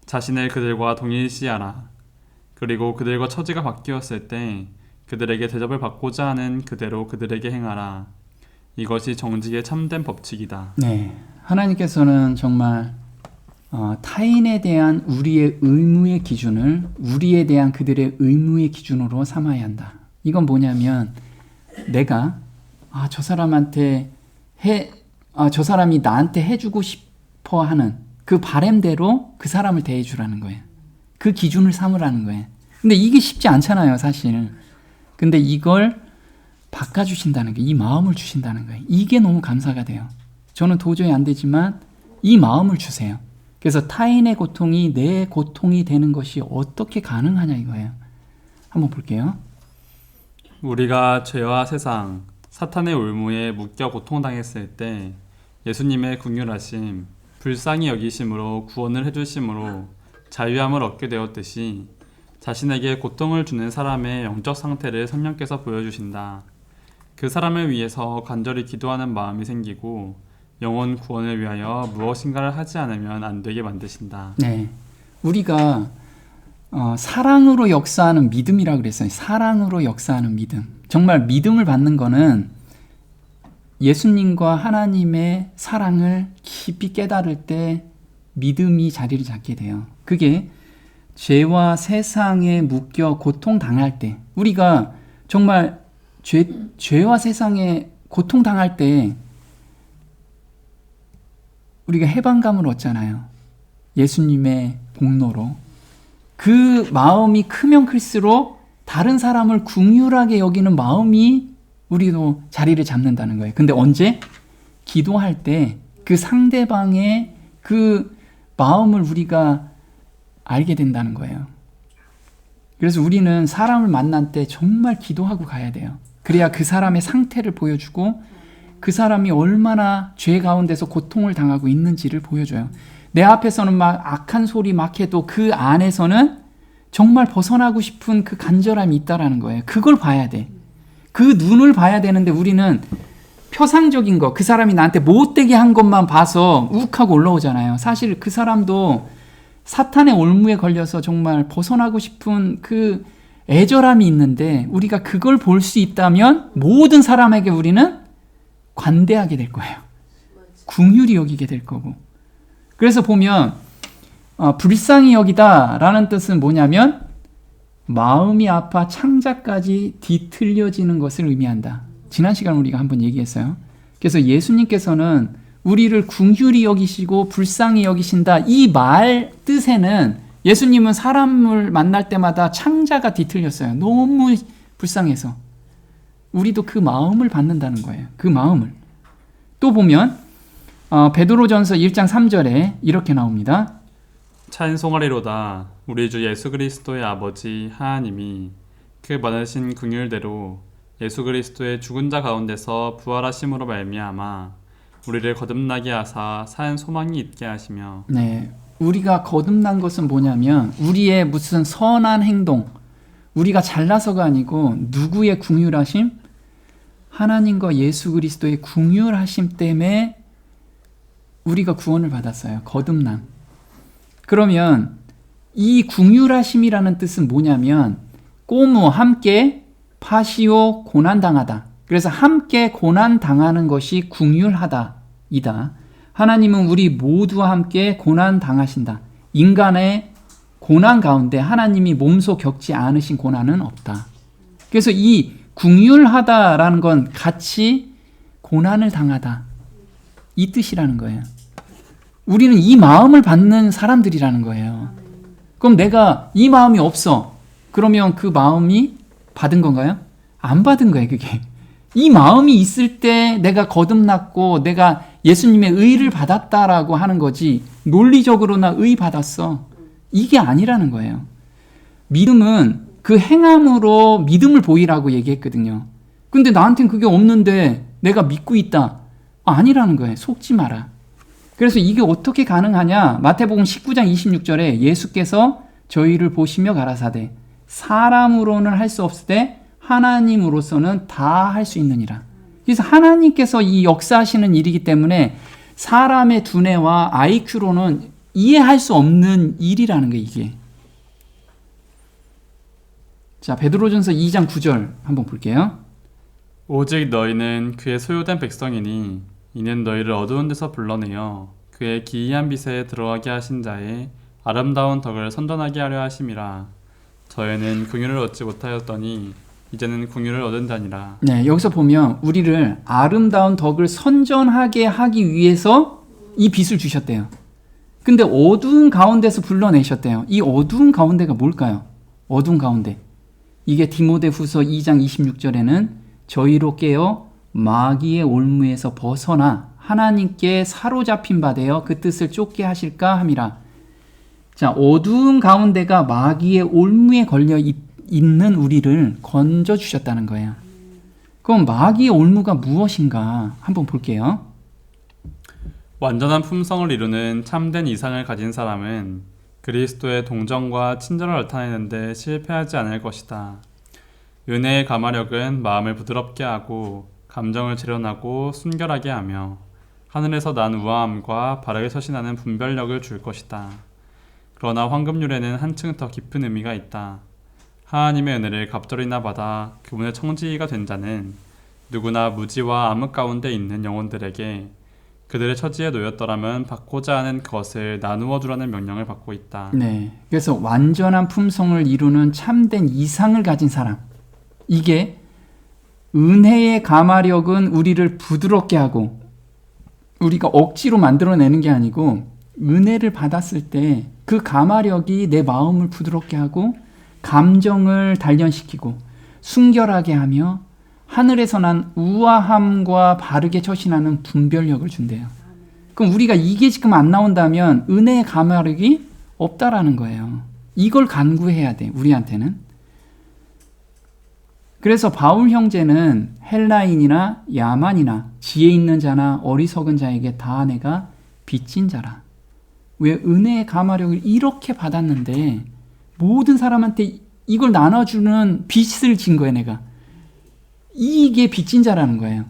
자신을 그들과 동일시하라. 그리고 그들과 처지가 바뀌었을 때 그들에게 대접을 받고자 하는 그대로 그들에게 행하라. 이것이 정직의 참된 법칙이다. 네, 하나님께서는 정말 타인에 대한 우리의 의무의 기준을 우리에 대한 그들의 의무의 기준으로 삼아야 한다. 이건 뭐냐면 내가 저 사람한테 저 사람이 나한테 해주고 싶어 하는 그 바램대로 그 사람을 대해주라는 거예요. 그 기준을 삼으라는 거예요. 근데 이게 쉽지 않잖아요, 사실. 근데 이걸 바꿔주신다는 게, 이 마음을 주신다는 거예요. 이게 너무 감사가 돼요. 저는 도저히 안 되지만 이 마음을 주세요. 그래서 타인의 고통이 내 고통이 되는 것이 어떻게 가능하냐 이거예요. 한번 볼게요. 우리가 죄와 세상, 사탄의 올무에 묶여 고통당했을 때 예수님의 긍휼하심, 불쌍히 여기심으로 구원을 해주심으로 자유함을 얻게 되었듯이 자신에게 고통을 주는 사람의 영적 상태를 성령께서 보여주신다. 그 사람을 위해서 간절히 기도하는 마음이 생기고 영혼 구원을 위하여 무엇인가를 하지 않으면 안 되게 만드신다. 네, 우리가 사랑으로 역사하는 믿음이라고 그랬어요. 사랑으로 역사하는 믿음. 정말 믿음을 받는 거는 예수님과 하나님의 사랑을 깊이 깨달을 때 믿음이 자리를 잡게 돼요. 그게 죄와 세상에 묶여 고통당할 때, 우리가 정말 죄와 세상에 고통당할 때 우리가 해방감을 얻잖아요. 예수님의 공로로. 그 마음이 크면 클수록 다른 사람을 긍휼하게 여기는 마음이 우리도 자리를 잡는다는 거예요. 근데 언제? 기도할 때 그 상대방의 그 마음을 우리가 알게 된다는 거예요. 그래서 우리는 사람을 만날 때 정말 기도하고 가야 돼요. 그래야 그 사람의 상태를 보여주고 그 사람이 얼마나 죄 가운데서 고통을 당하고 있는지를 보여줘요. 내 앞에서는 막 악한 소리 막 해도 그 안에서는 정말 벗어나고 싶은 그 간절함이 있다라는 거예요. 그걸 봐야 돼. 그 눈을 봐야 되는데 우리는 표상적인 거, 그 사람이 나한테 못되게 한 것만 봐서 욱하고 올라오잖아요. 사실 그 사람도 사탄의 올무에 걸려서 정말 벗어나고 싶은 그 애절함이 있는데 우리가 그걸 볼 수 있다면 모든 사람에게 우리는 관대하게 될 거예요. 긍휼히 여기게 될 거고. 그래서 보면 불쌍히 여기다라는 뜻은 뭐냐면 마음이 아파 창자까지 뒤틀려지는 것을 의미한다. 지난 시간 우리가 한번 얘기했어요. 그래서 예수님께서는 우리를 긍휼히 여기시고 불쌍히 여기신다. 이 말 뜻에는 예수님은 사람을 만날 때마다 창자가 뒤틀렸어요. 너무 불쌍해서. 우리도 그 마음을 받는다는 거예요. 그 마음을. 또 보면 베드로전서 1장 3절에 이렇게 나옵니다. 찬송하리로다. 우리 주 예수 그리스도의 아버지 하나님이 그 많으신 긍휼대로 예수 그리스도의 죽은 자 가운데서 부활하심으로 말미암아 우리를 거듭나게 하사 산 소망이 있게 하시며. 네, 우리가 거듭난 것은 뭐냐면 우리의 무슨 선한 행동, 우리가 잘나서가 아니고 누구의 긍휼하심? 하나님과 예수 그리스도의 긍휼하심 때문에 우리가 구원을 받았어요. 거듭남. 그러면 이 긍휼하심이라는 뜻은 뭐냐면 꼬무 함께 파시오 고난당하다. 그래서 함께 고난당하는 것이 긍휼하다 이다. 하나님은 우리 모두와 함께 고난당하신다. 인간의 고난 가운데 하나님이 몸소 겪지 않으신 고난은 없다. 그래서 이 긍휼하다라는 건 같이 고난을 당하다 이 뜻이라는 거예요. 우리는 이 마음을 받는 사람들이라는 거예요. 그럼 내가 이 마음이 없어. 그러면 그 마음이 받은 건가요? 안 받은 거예요, 그게. 이 마음이 있을 때 내가 거듭났고 내가 예수님의 의를 받았다라고 하는 거지 논리적으로 나 의 받았어. 이게 아니라는 거예요. 믿음은 그 행함으로 믿음을 보이라고 얘기했거든요. 근데 나한테는 그게 없는데 내가 믿고 있다. 아니라는 거예요. 속지 마라. 그래서 이게 어떻게 가능하냐? 마태복음 19장 26절에 예수께서 저희를 보시며 가라사대 사람으로는 할 수 없을 때 하나님으로서는 다 할 수 있느니라. 그래서 하나님께서 이 역사하시는 일이기 때문에 사람의 두뇌와 IQ로는 이해할 수 없는 일이라는 거예요, 이게. 자, 베드로전서 2장 9절 한번 볼게요. 오직 너희는 그의 소유된 백성이니 이는 너희를 어두운 데서 불러내어 그의 기이한 빛에 들어가게 하신 자의 아름다운 덕을 선전하게 하려 하심이라. 저희는 긍휼을 얻지 못하였더니 이제는 긍휼을 얻은 자니라. 네, 여기서 보면 우리를 아름다운 덕을 선전하게 하기 위해서 이 빛을 주셨대요. 근데 어두운 가운데서 불러내셨대요. 이 어두운 가운데가 뭘까요? 어두운 가운데. 이게 디모데후서 2장 26절에는 저희로 깨어 마귀의 올무에서 벗어나 하나님께 사로잡힌 바 되어 그 뜻을 쫓게 하실까 함이라. 자, 어두운 가운데가 마귀의 올무에 걸려 있는 우리를 건져 주셨다는 거예요. 그럼 마귀의 올무가 무엇인가 한번 볼게요. 완전한 품성을 이루는 참된 이상을 가진 사람은 그리스도의 동정과 친절을 나타내는 데 실패하지 않을 것이다. 은혜의 가마력은 마음을 부드럽게 하고 감정을 재련하고 순결하게 하며 하늘에서 난 우아함과 바르게 서신하는 분별력을 줄 것이다. 그러나 황금률에는 한층 더 깊은 의미가 있다. 하나님의 은혜를 갑절이나 받아 그분의 청지기가 된 자는 누구나 무지와 암흑 가운데 있는 영혼들에게 그들의 처지에 놓였더라면 받고자 하는 것을 나누어 주라는 명령을 받고 있다. 네, 그래서 완전한 품성을 이루는 참된 이상을 가진 사람. 이게 은혜의 가마력은 우리를 부드럽게 하고 우리가 억지로 만들어내는 게 아니고 은혜를 받았을 때 그 가마력이 내 마음을 부드럽게 하고 감정을 단련시키고 순결하게 하며 하늘에서 난 우아함과 바르게 처신하는 분별력을 준대요. 그럼 우리가 이게 지금 안 나온다면 은혜의 가마력이 없다라는 거예요. 이걸 간구해야 돼, 우리한테는. 그래서 바울 형제는 헬라인이나 야만이나 지혜 있는 자나 어리석은 자에게 다 내가 빚진 자라. 왜 은혜의 가마력을 이렇게 받았는데 모든 사람한테 이걸 나눠주는 빚을 진 거예요, 내가. 이게 빚진 자라는 거예요.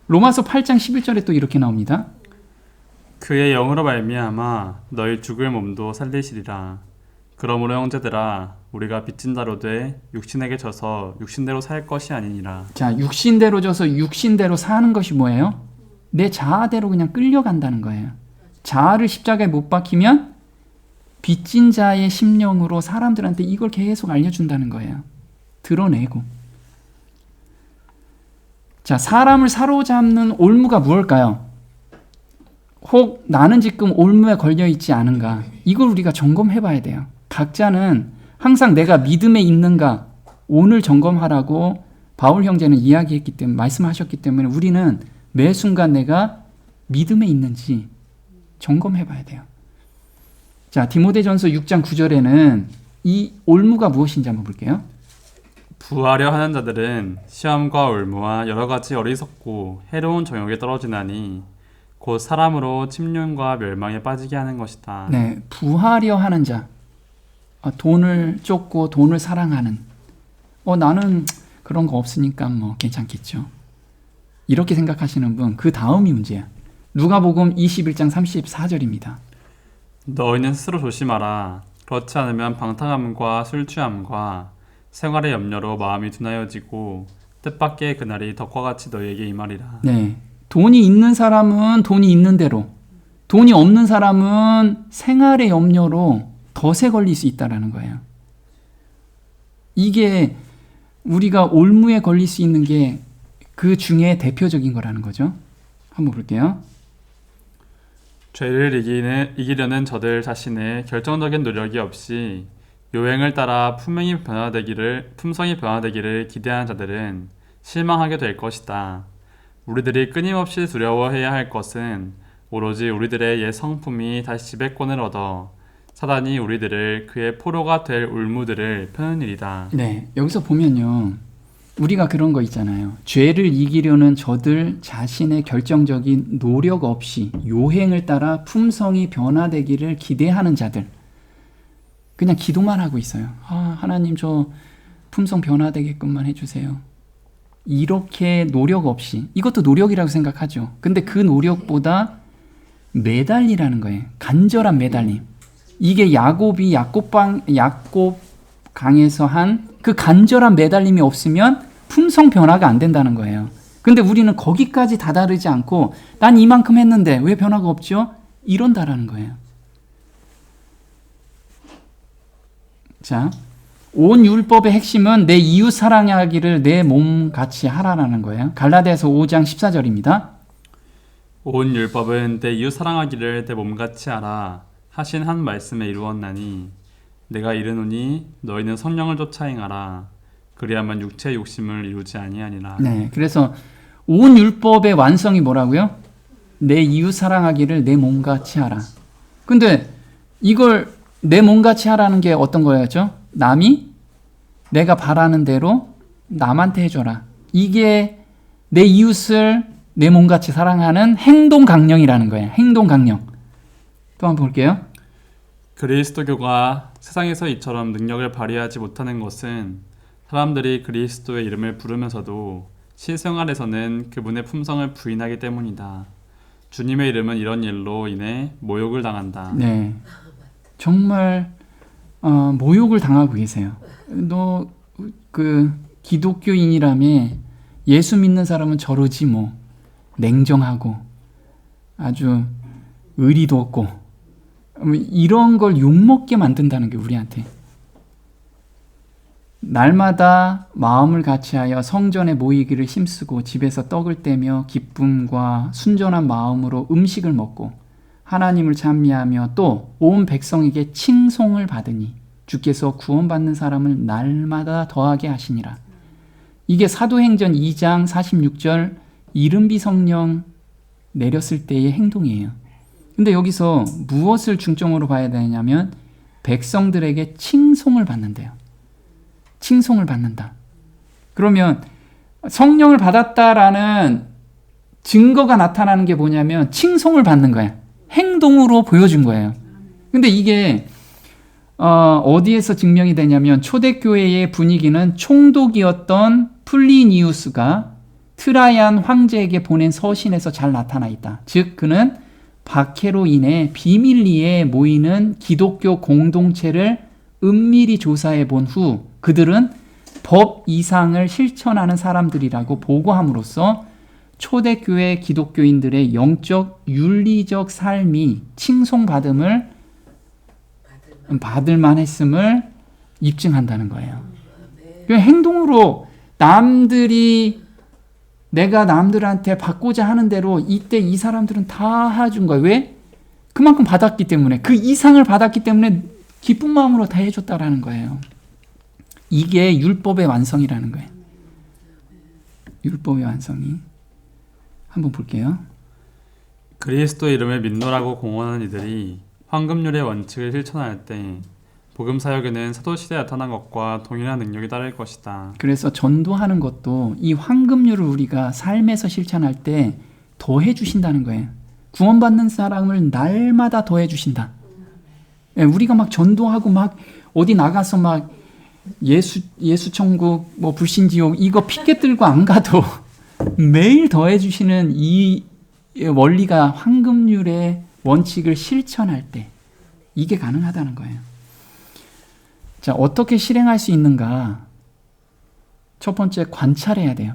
로마서 8장 11절에 또 이렇게 나옵니다. 그의 영으로 말미암아 너희 죽을 몸도 살리시리라. 그러므로 형제들아 우리가 빚진 자로 돼 육신에게 져서 육신대로 살 것이 아니니라. 자, 육신대로 져서 육신대로 사는 것이 뭐예요? 내 자아대로 그냥 끌려간다는 거예요. 자아를 십자가에 못 박히면 빚진 자의 심령으로 사람들한테 이걸 계속 알려준다는 거예요. 드러내고. 자, 사람을 사로잡는 올무가 무엇일까요? 혹 나는 지금 올무에 걸려있지 않은가? 이걸 우리가 점검해 봐야 돼요. 각자는 항상 내가 믿음에 있는가 오늘 점검하라고 바울 형제는 이야기했기 때문에 말씀하셨기 때문에 우리는 매 순간 내가 믿음에 있는지 점검해 봐야 돼요. 자, 디모데전서 6장 9절에는 이 올무가 무엇인지 한번 볼게요. 부하려 하는 자들은 시험과 올무와 여러 가지 어리석고 해로운 정욕에 떨어지나니 곧 사람으로 침륜과 멸망에 빠지게 하는 것이다. 네, 부하려 하는 자. 돈을 쫓고 돈을 사랑하는. 나는 그런 거 없으니까 뭐 괜찮겠죠. 이렇게 생각하시는 분, 그 다음이 문제야. 누가복음 21장 34절입니다. 너희는 스스로 조심하라. 그렇지 않으면 방탕함과 술 취함과 생활의 염려로 마음이 둔하여지고 뜻밖의 그날이 덕과 같이 너희에게 임하리라. 네, 돈이 있는 사람은 돈이 있는 대로, 돈이 없는 사람은 생활의 염려로 덫에 걸릴 수 있다는 거예요. 이게 우리가 올무에 걸릴 수 있는 게 그 중에 대표적인 거라는 거죠. 한번 볼게요. 죄를 이기려는 저들 자신의 결정적인 노력이 없이 요행을 따라 품성이 변화되기를 기대하는 자들은 실망하게 될 것이다. 우리들이 끊임없이 두려워해야 할 것은 오로지 우리들의 옛 성품이 다시 지배권을 얻어 사단이 우리들을 그의 포로가 될 올무들을 펴는 일이다. 네, 여기서 보면요. 우리가 그런 거 있잖아요. 죄를 이기려는 저들 자신의 결정적인 노력 없이 요행을 따라 품성이 변화되기를 기대하는 자들. 그냥 기도만 하고 있어요. 하나님 저 품성 변화되게끔만 해주세요. 이렇게 노력 없이, 이것도 노력이라고 생각하죠. 근데 그 노력보다 매달리라는 거예요. 간절한 매달림. 이게 야곱이 야곱강에서 한 그 간절한 매달림이 없으면 품성 변화가 안 된다는 거예요. 근데 우리는 거기까지 다다르지 않고 난 이만큼 했는데 왜 변화가 없죠? 이런다라는 거예요. 자, 온 율법의 핵심은 내 이웃 사랑하기를 내 몸같이 하라라는 거예요. 갈라디아서 5장 14절입니다. 온 율법은 내 이웃 사랑하기를 내 몸같이 하라 하신 한 말씀에 이루었나니 내가 이르노니 너희는 성령을 쫓아 행하라 그리하면 육체의 욕심을 이루지 아니하니라. 네, 그래서 온 율법의 완성이 뭐라고요? 내 이웃 사랑하기를 내 몸같이 하라. 근데 이걸 내 몸같이 하라는 게 어떤 거였죠? 남이 내가 바라는 대로 남한테 해줘라. 이게 내 이웃을 내 몸같이 사랑하는 행동 강령이라는 거예요. 행동 강령. 또 한번 볼게요. 그리스도교가 세상에서 이처럼 능력을 발휘하지 못하는 것은 사람들이 그리스도의 이름을 부르면서도 실생활에서는 그분의 품성을 부인하기 때문이다. 주님의 이름은 이런 일로 인해 모욕을 당한다. 네, 정말 모욕을 당하고 계세요. 너 그 기독교인이라며 예수 믿는 사람은 저러지 뭐. 냉정하고 아주 의리도 없고 이런 걸 욕먹게 만든다는 게 우리한테. 날마다 마음을 같이하여 성전에 모이기를 힘쓰고 집에서 떡을 떼며 기쁨과 순전한 마음으로 음식을 먹고 하나님을 찬미하며 또 온 백성에게 칭송을 받으니 주께서 구원받는 사람을 날마다 더하게 하시니라. 이게 사도행전 2장 46절 이른비 성령 내렸을 때의 행동이에요. 근데 여기서 무엇을 중점으로 봐야 되냐면 백성들에게 칭송을 받는데요. 칭송을 받는다. 그러면 성령을 받았다라는 증거가 나타나는 게 뭐냐면 칭송을 받는 거예요. 행동으로 보여준 거예요. 근데 이게 어디에서 증명이 되냐면 초대교회의 분위기는 총독이었던 플리니우스가 트라이안 황제에게 보낸 서신에서 잘 나타나 있다. 즉 그는 박해로 인해 비밀리에 모이는 기독교 공동체를 은밀히 조사해 본 후 그들은 법 이상을 실천하는 사람들이라고 보고함으로써 초대교회 기독교인들의 영적 윤리적 삶이 칭송받음을 받을만 했음을 입증한다는 거예요. 행동으로 내가 남들한테 받고자 하는 대로 이때 이 사람들은 다 해준 거예요. 왜? 그만큼 받았기 때문에, 그 이상을 받았기 때문에 기쁜 마음으로 다 해줬다라는 거예요. 이게 율법의 완성이라는 거예요. 율법의 완성이. 한번 볼게요. 그리스도 이름을 믿노라고 공언하는 이들이 황금률의 원칙을 실천할 때 복음 사역에는 사도 시대에 나타난 것과 동일한 능력이 따를 것이다. 그래서 전도하는 것도 이 황금률을 우리가 삶에서 실천할 때 더해 주신다는 거예요. 구원받는 사람을 날마다 더해 주신다. 예, 우리가 막 전도하고 막 어디 나가서 막 예수 천국 뭐 불신지옥 이거 피켓 들고 안 가도 매일 더해 주시는 이 원리가 황금률의 원칙을 실천할 때 이게 가능하다는 거예요. 자, 어떻게 실행할 수 있는가? 첫 번째, 관찰해야 돼요.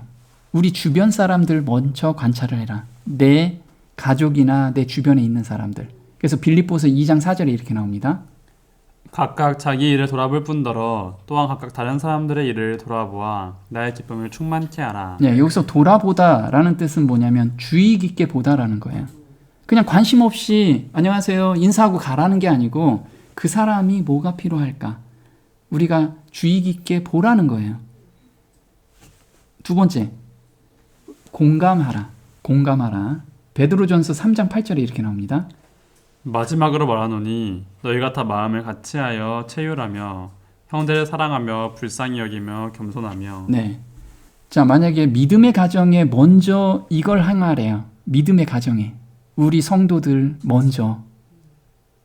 우리 주변 사람들 먼저 관찰을 해라. 내 가족이나 내 주변에 있는 사람들. 그래서 빌립보서 2장 4절에 이렇게 나옵니다. 각각 자기 일을 돌아볼 뿐더러 또한 각각 다른 사람들의 일을 돌아보아 나의 기쁨을 충만케 하라. 네, 여기서 돌아보다라는 뜻은 뭐냐면 주의 깊게 보다라는 거예요. 그냥 관심 없이 안녕하세요 인사하고 가라는 게 아니고 그 사람이 뭐가 필요할까? 우리가 주의 깊게 보라는 거예요. 두 번째, 공감하라. 공감하라. 베드로전서 3장 8절에 이렇게 나옵니다. 마지막으로 말하노니 너희가 다 마음을 같이하여 체휼하며 형제를 사랑하며 불쌍히 여기며 겸손하며. 네. 자, 만약에 믿음의 가정에 먼저 이걸 행하래요. 믿음의 가정에 우리 성도들 먼저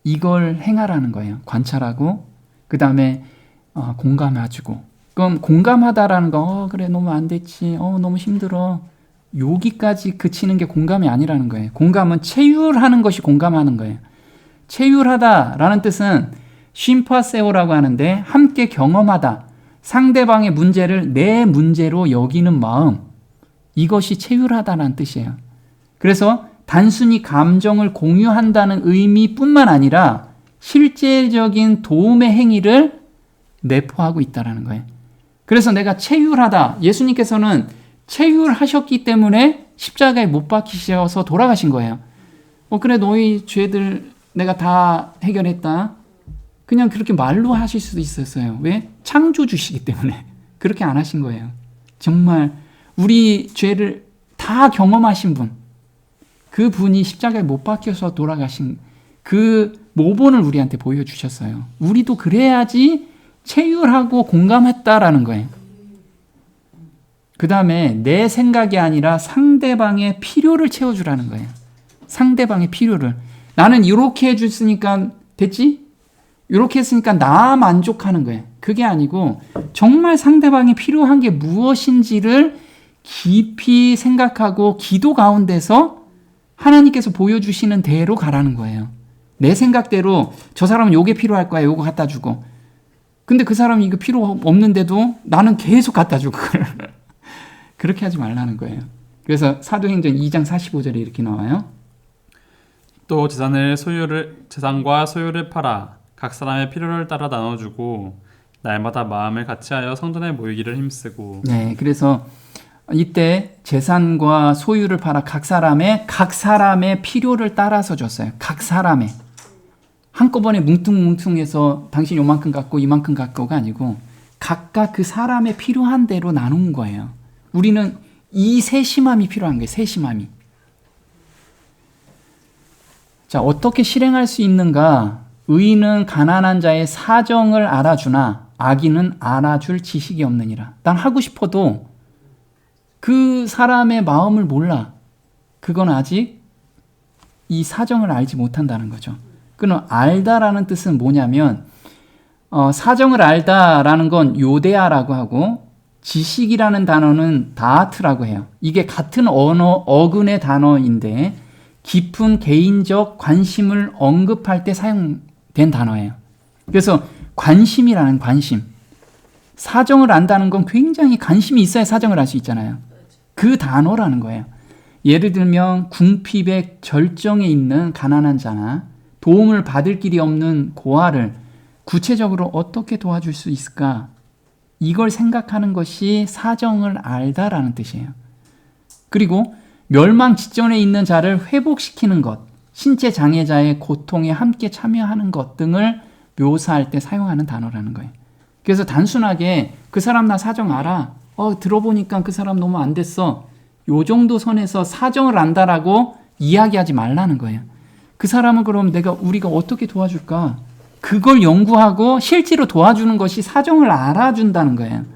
이걸 행하라는 거예요. 관찰하고 그 다음에 공감해주고. 그럼 공감하다라는 거 그래 너무 안 됐지 너무 힘들어 여기까지 그치는 게 공감이 아니라는 거예요. 공감은 체휼하는 것이 공감하는 거예요. 체휼하다라는 뜻은 쉼파세오라고 하는데 함께 경험하다. 상대방의 문제를 내 문제로 여기는 마음. 이것이 체휼하다라는 뜻이에요. 그래서 단순히 감정을 공유한다는 의미뿐만 아니라 실제적인 도움의 행위를 내포하고 있다는 거예요. 그래서 내가 체휼하다. 예수님께서는 체휼하셨기 때문에 십자가에 못 박히셔서 돌아가신 거예요. 그래 너희 죄들 내가 다 해결했다. 그냥 그렇게 말로 하실 수도 있었어요. 왜? 창조주시기 때문에 그렇게 안 하신 거예요. 정말 우리 죄를 다 경험하신 분, 그 분이 십자가에 못 박혀서 돌아가신 그 모본을 우리한테 보여주셨어요. 우리도 그래야지 체휼하고 공감했다라는 거예요. 그 다음에 내 생각이 아니라 상대방의 필요를 채워주라는 거예요. 상대방의 필요를. 나는 이렇게 해줬으니까 됐지? 이렇게 했으니까 나 만족하는 거예요. 그게 아니고 정말 상대방이 필요한 게 무엇인지를 깊이 생각하고 기도 가운데서 하나님께서 보여주시는 대로 가라는 거예요. 내 생각대로 저 사람은 요게 필요할 거야. 요거 갖다 주고. 근데 그 사람이 이거 필요 없는데도 나는 계속 갖다 주고. 그렇게 하지 말라는 거예요. 그래서 사도행전 2장 45절에 이렇게 나와요. 또 재산과 소유를 팔아 각 사람의 필요를 따라 나눠주고 날마다 마음을 같이하여 성전에 모이기를 힘쓰고. 네, 그래서 이때 재산과 소유를 팔아 각 사람의 필요를 따라서 줬어요. 각 사람의. 한꺼번에 뭉퉁뭉퉁해서 당신 요만큼 갖고 이만큼 갖고가 아니고 각각 그 사람의 필요한 대로 나눈 거예요. 우리는 이 세심함이 필요한 거예요. 세심함이. 자, 어떻게 실행할 수 있는가? 의인은 가난한 자의 사정을 알아주나 악인은 알아줄 지식이 없느니라. 난 하고 싶어도 그 사람의 마음을 몰라. 그건 아직 이 사정을 알지 못한다는 거죠. 그럼 알다라는 뜻은 뭐냐면 사정을 알다라는 건 요데아라고 하고 지식이라는 단어는 다아트라고 해요. 이게 같은 어근의 단어인데 깊은 개인적 관심을 언급할 때 사용된 단어예요. 그래서 관심이라는 관심. 사정을 안다는 건 굉장히 관심이 있어야 사정을 알 수 있잖아요. 그 단어라는 거예요. 예를 들면 궁핍의 절정에 있는 가난한 자나 도움을 받을 길이 없는 고아를 구체적으로 어떻게 도와줄 수 있을까? 이걸 생각하는 것이 사정을 알다라는 뜻이에요. 그리고 멸망 직전에 있는 자를 회복시키는 것, 신체 장애자의 고통에 함께 참여하는 것 등을 묘사할 때 사용하는 단어라는 거예요. 그래서 단순하게 그 사람 나 사정 알아. 들어보니까 그 사람 너무 안 됐어. 요 정도 선에서 사정을 안다라고 이야기하지 말라는 거예요. 그 사람을 그럼 우리가 어떻게 도와줄까? 그걸 연구하고 실제로 도와주는 것이 사정을 알아준다는 거예요.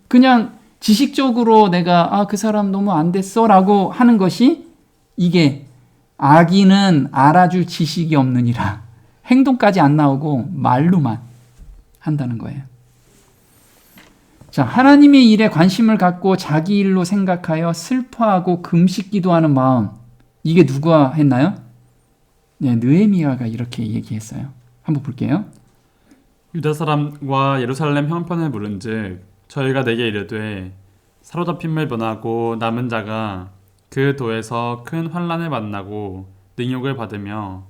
그냥 지식적으로 내가 그 사람 너무 안 됐어 라고 하는 것이 이게 악인은 알아줄 지식이 없느니라. 행동까지 안 나오고 말로만 한다는 거예요. 자, 하나님의 일에 관심을 갖고 자기 일로 생각하여 슬퍼하고 금식 기도하는 마음. 이게 누가 했나요? 네, 느헤미야가 이렇게 얘기했어요. 한번 볼게요. 유다 사람과 예루살렘 형편을 물은즉 저희가 내게 이르되 사로잡힘을 면하고 남은 자가 그 도에서 큰 환난을 만나고 능욕을 받으며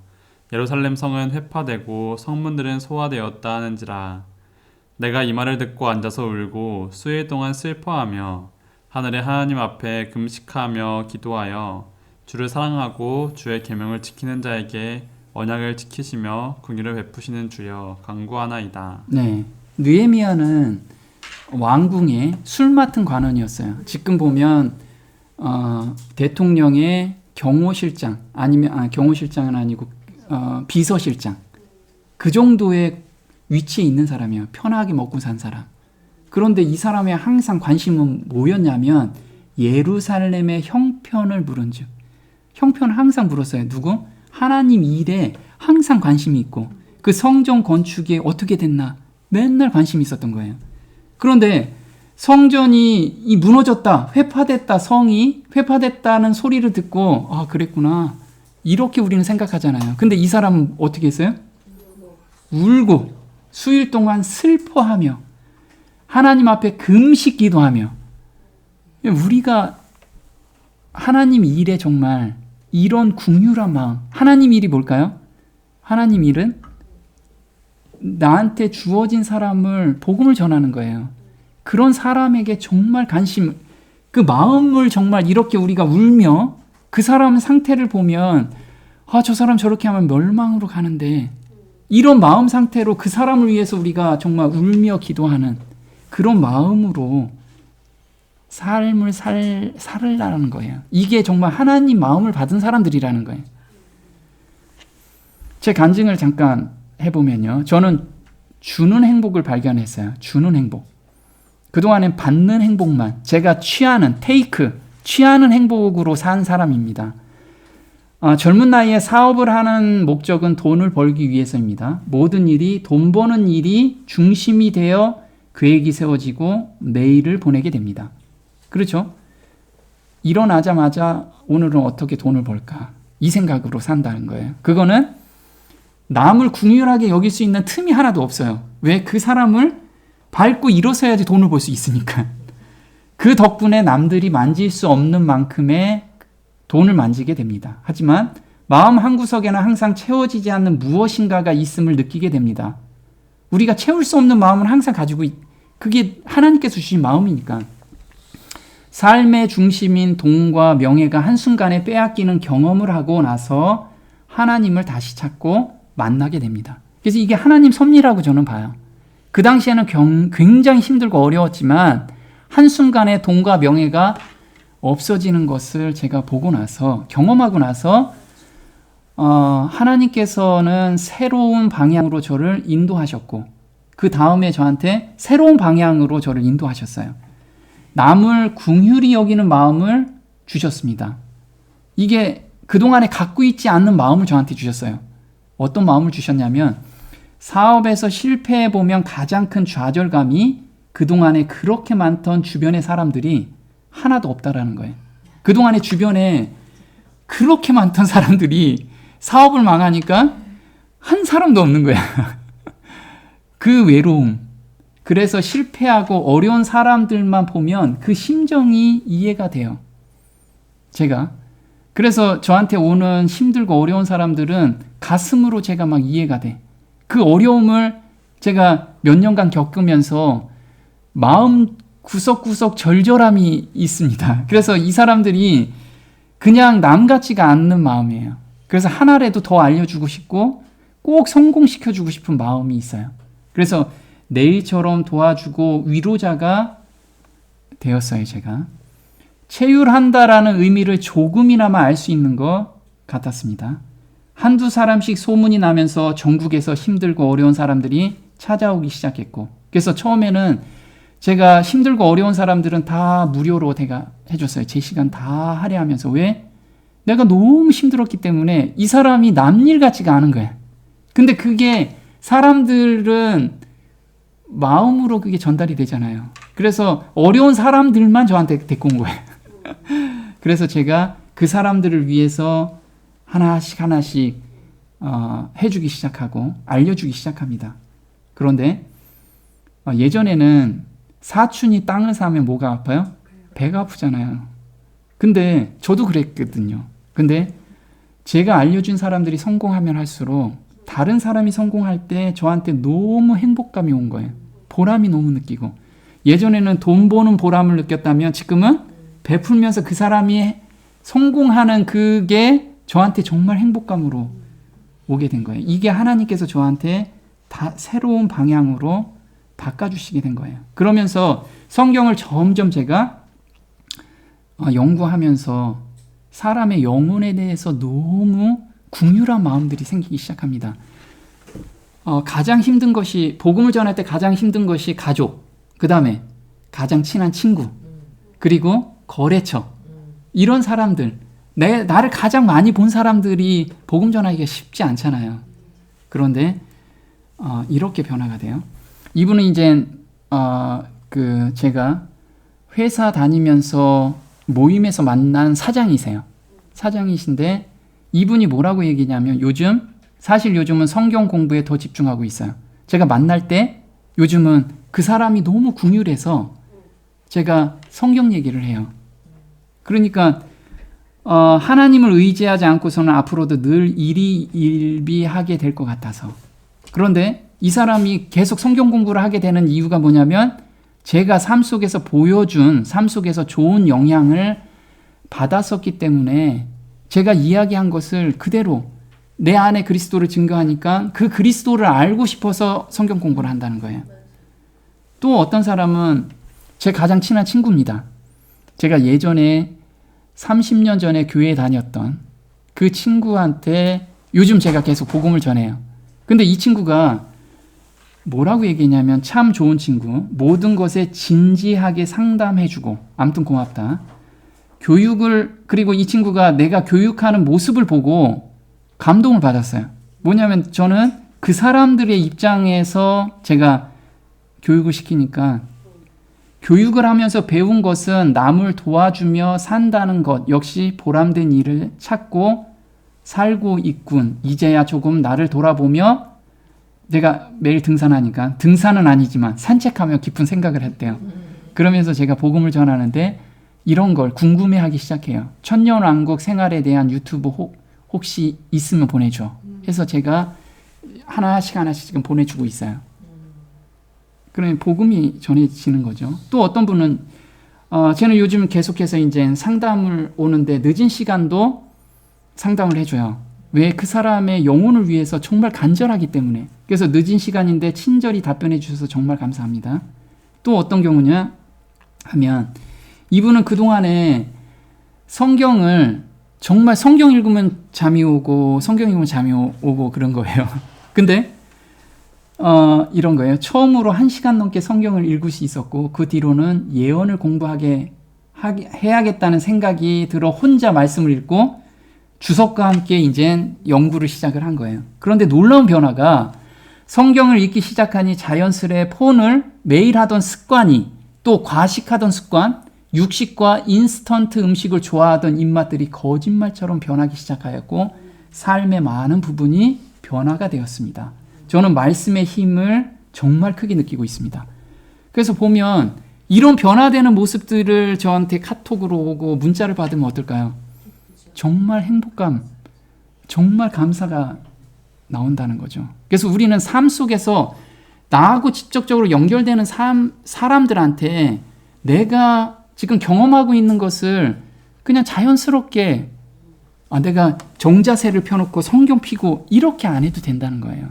예루살렘 성은 회파되고 성문들은 소화되었다 하는지라. 내가 이 말을 듣고 앉아서 울고 수일 동안 슬퍼하며 하늘의 하나님 앞에 금식하며 기도하여 주를 사랑하고 주의 계명을 지키는 자에게 언약을 지키시며 긍휼을 베푸시는 주여 간구하나이다. 네, 느헤미야는 왕궁의 술 맡은 관원이었어요. 지금 보면 대통령의 경호실장 아니면 경호실장은 아니고 비서실장 그 정도의 위치에 있는 사람이에요. 편하게 먹고 산 사람. 그런데 이 사람의 항상 관심은 뭐였냐면 예루살렘의 형편을 물은즉. 형편을 항상 물었어요. 누구? 하나님 일에 항상 관심이 있고 그 성전 건축에 어떻게 됐나 맨날 관심이 있었던 거예요. 그런데 성전이 무너졌다, 회파됐다, 성이 회파됐다는 소리를 듣고 그랬구나 이렇게 우리는 생각하잖아요. 근데 이 사람은 어떻게 했어요? 울고 수일 동안 슬퍼하며 하나님 앞에 금식 기도하며. 우리가 하나님 일에 정말 이런 긍휼한 마음. 하나님 일이 뭘까요? 하나님 일은 나한테 주어진 사람을 복음을 전하는 거예요. 그런 사람에게 정말 관심, 그 마음을 정말 이렇게 우리가 울며 그 사람 상태를 보면 저 사람 저렇게 하면 멸망으로 가는데 이런 마음 상태로 그 사람을 위해서 우리가 정말 울며 기도하는 그런 마음으로 삶을 살으라는 거예요. 이게 정말 하나님 마음을 받은 사람들이라는 거예요. 제 간증을 잠깐 해보면요. 저는 주는 행복을 발견했어요. 주는 행복. 그동안엔 받는 행복만, 제가 취하는 행복으로 산 사람입니다. 젊은 나이에 사업을 하는 목적은 돈을 벌기 위해서입니다. 모든 일이 돈 버는 일이 중심이 되어 계획이 세워지고 내일을 보내게 됩니다. 그렇죠? 일어나자마자 오늘은 어떻게 돈을 벌까? 이 생각으로 산다는 거예요. 그거는 남을 긍휼하게 여길 수 있는 틈이 하나도 없어요. 왜? 그 사람을 밟고 일어서야지 돈을 벌 수 있으니까. 그 덕분에 남들이 만질 수 없는 만큼의 돈을 만지게 됩니다. 하지만 마음 한구석에는 항상 채워지지 않는 무엇인가가 있음을 느끼게 됩니다. 우리가 채울 수 없는 마음을 항상 가지고 그게 하나님께서 주신 마음이니까. 삶의 중심인 돈과 명예가 한순간에 빼앗기는 경험을 하고 나서 하나님을 다시 찾고 만나게 됩니다. 그래서 이게 하나님 섭리라고 저는 봐요. 그 당시에는 굉장히 힘들고 어려웠지만 한순간에 돈과 명예가 없어지는 것을 제가 보고 나서 경험하고 나서 하나님께서는 새로운 방향으로 저를 인도하셨고 그 다음에 저한테 새로운 방향으로 저를 인도하셨어요. 남을 긍휼히 여기는 마음을 주셨습니다. 이게 그동안에 갖고 있지 않는 마음을 저한테 주셨어요. 어떤 마음을 주셨냐면 사업에서 실패해보면 가장 큰 좌절감이 그동안에 그렇게 많던 주변의 사람들이 하나도 없다라는 거예요. 그동안에 주변에 그렇게 많던 사람들이 사업을 망하니까 한 사람도 없는 거야. 그 외로움. 그래서 실패하고 어려운 사람들만 보면 그 심정이 이해가 돼요. 제가. 그래서 저한테 오는 힘들고 어려운 사람들은 가슴으로 제가 막 이해가 돼. 그 어려움을 제가 몇 년간 겪으면서 마음 구석구석 절절함이 있습니다. 그래서 이 사람들이 그냥 남 같지가 않는 마음이에요. 그래서 하나라도 더 알려주고 싶고 꼭 성공시켜주고 싶은 마음이 있어요. 그래서 내일처럼 도와주고 위로자가 되었어요, 제가. 체휼한다라는 의미를 조금이나마 알 수 있는 것 같았습니다. 한두 사람씩 소문이 나면서 전국에서 힘들고 어려운 사람들이 찾아오기 시작했고, 그래서 처음에는 제가 힘들고 어려운 사람들은 다 무료로 제가 해줬어요. 제 시간 다 할애하면서. 왜? 내가 너무 힘들었기 때문에 이 사람이 남일 같지가 않은 거야. 근데 그게 사람들은 마음으로 그게 전달이 되잖아요. 그래서 어려운 사람들만 저한테 데리고 온 거예요. 그래서 제가 그 사람들을 위해서 하나씩 해주기 시작하고 알려주기 시작합니다. 그런데 예전에는 사촌이 땅을 사면 뭐가 아파요? 배가 아프잖아요. 근데 저도 그랬거든요. 근데 제가 알려준 사람들이 성공하면 할수록 다른 사람이 성공할 때 저한테 너무 행복감이 온 거예요. 보람이 너무 느끼고. 예전에는 돈 버는 보람을 느꼈다면 지금은 베풀면서 그 사람이 성공하는 그게 저한테 정말 행복감으로 오게 된 거예요. 이게 하나님께서 저한테 다 새로운 방향으로 바꿔주시게 된 거예요. 그러면서 성경을 점점 제가 연구하면서 사람의 영혼에 대해서 너무 궁휼한 마음들이 생기기 시작합니다. 가장 힘든 것이, 복음을 전할 때 가장 힘든 것이 가족, 그 다음에 가장 친한 친구, 그리고 거래처, 이런 사람들, 나를 가장 많이 본 사람들이 복음 전하기가 쉽지 않잖아요. 그런데 이렇게 변화가 돼요. 이분은 이제 제가 회사 다니면서 모임에서 만난 사장이세요. 사장이신데 이분이 뭐라고 얘기냐면 사실 요즘은 성경 공부에 더 집중하고 있어요. 제가 만날 때 요즘은 그 사람이 너무 궁휼해서 제가 성경 얘기를 해요. 그러니까 하나님을 의지하지 않고서는 앞으로도 늘 일비하게 될 것 같아서. 그런데 이 사람이 계속 성경 공부를 하게 되는 이유가 뭐냐면 제가 삶 속에서 삶 속에서 좋은 영향을 받았었기 때문에 제가 이야기한 것을 그대로 내 안에 그리스도를 증거하니까 그 그리스도를 알고 싶어서 성경 공부를 한다는 거예요. 또 어떤 사람은 제 가장 친한 친구입니다. 제가 예전에 30년 전에 교회에 다녔던 그 친구한테 요즘 제가 계속 복음을 전해요. 근데 이 친구가 뭐라고 얘기했냐면 참 좋은 친구, 모든 것에 진지하게 상담해주고, 아무튼 고맙다. 그리고 이 친구가 내가 교육하는 모습을 보고 감동을 받았어요. 뭐냐면 저는 그 사람들의 입장에서 제가 교육을 시키니까 교육을 하면서 배운 것은 남을 도와주며 산다는 것 역시 보람된 일을 찾고 살고 있군. 이제야 조금 나를 돌아보며 내가 매일 등산하니까 등산은 아니지만 산책하며 깊은 생각을 했대요. 그러면서 제가 복음을 전하는데 이런 걸 궁금해하기 시작해요. 천년왕국 생활에 대한 유튜브 혹시 있으면 보내줘. 해서 제가 하나씩 지금 보내주고 있어요. 그러면 복음이 전해지는 거죠. 또 어떤 분은 저는 요즘 계속해서 이제 상담을 오는데 늦은 시간도 상담을 해줘요. 왜? 그 사람의 영혼을 위해서 정말 간절하기 때문에. 그래서 늦은 시간인데 친절히 답변해 주셔서 정말 감사합니다. 또 어떤 경우냐 하면 이분은 그동안에 성경을 정말 성경 읽으면 잠이 오고 그런 거예요. 근데 이런 거예요. 처음으로 1시간 넘게 성경을 읽을 수 있었고 그 뒤로는 예언을 해야겠다는 생각이 들어 혼자 말씀을 읽고 주석과 함께 이제 연구를 시작을 한 거예요. 그런데 놀라운 변화가 성경을 읽기 시작하니 자연스레 폰을 매일 하던 습관이 또 과식하던 습관, 육식과 인스턴트 음식을 좋아하던 입맛들이 거짓말처럼 변하기 시작하였고 삶의 많은 부분이 변화가 되었습니다. 저는 말씀의 힘을 정말 크게 느끼고 있습니다. 그래서 보면 이런 변화되는 모습들을 저한테 카톡으로 오고 문자를 받으면 어떨까요? 정말 행복감, 정말 감사가 나온다는 거죠. 그래서 우리는 삶 속에서 나하고 직접적으로 연결되는 사람들한테 내가 지금 경험하고 있는 것을 그냥 자연스럽게 내가 정자세를 펴놓고 성경 피고 이렇게 안 해도 된다는 거예요.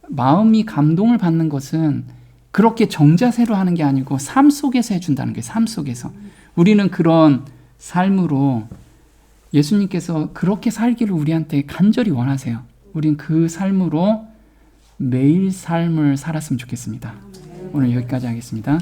마음이 감동을 받는 것은 그렇게 정자세로 하는 게 아니고 삶 속에서 해준다는 거예요. 삶 속에서. 우리는 그런 삶으로 예수님께서 그렇게 살기를 우리한테 간절히 원하세요. 우린 그 삶으로 매일 삶을 살았으면 좋겠습니다. 오늘 여기까지 하겠습니다.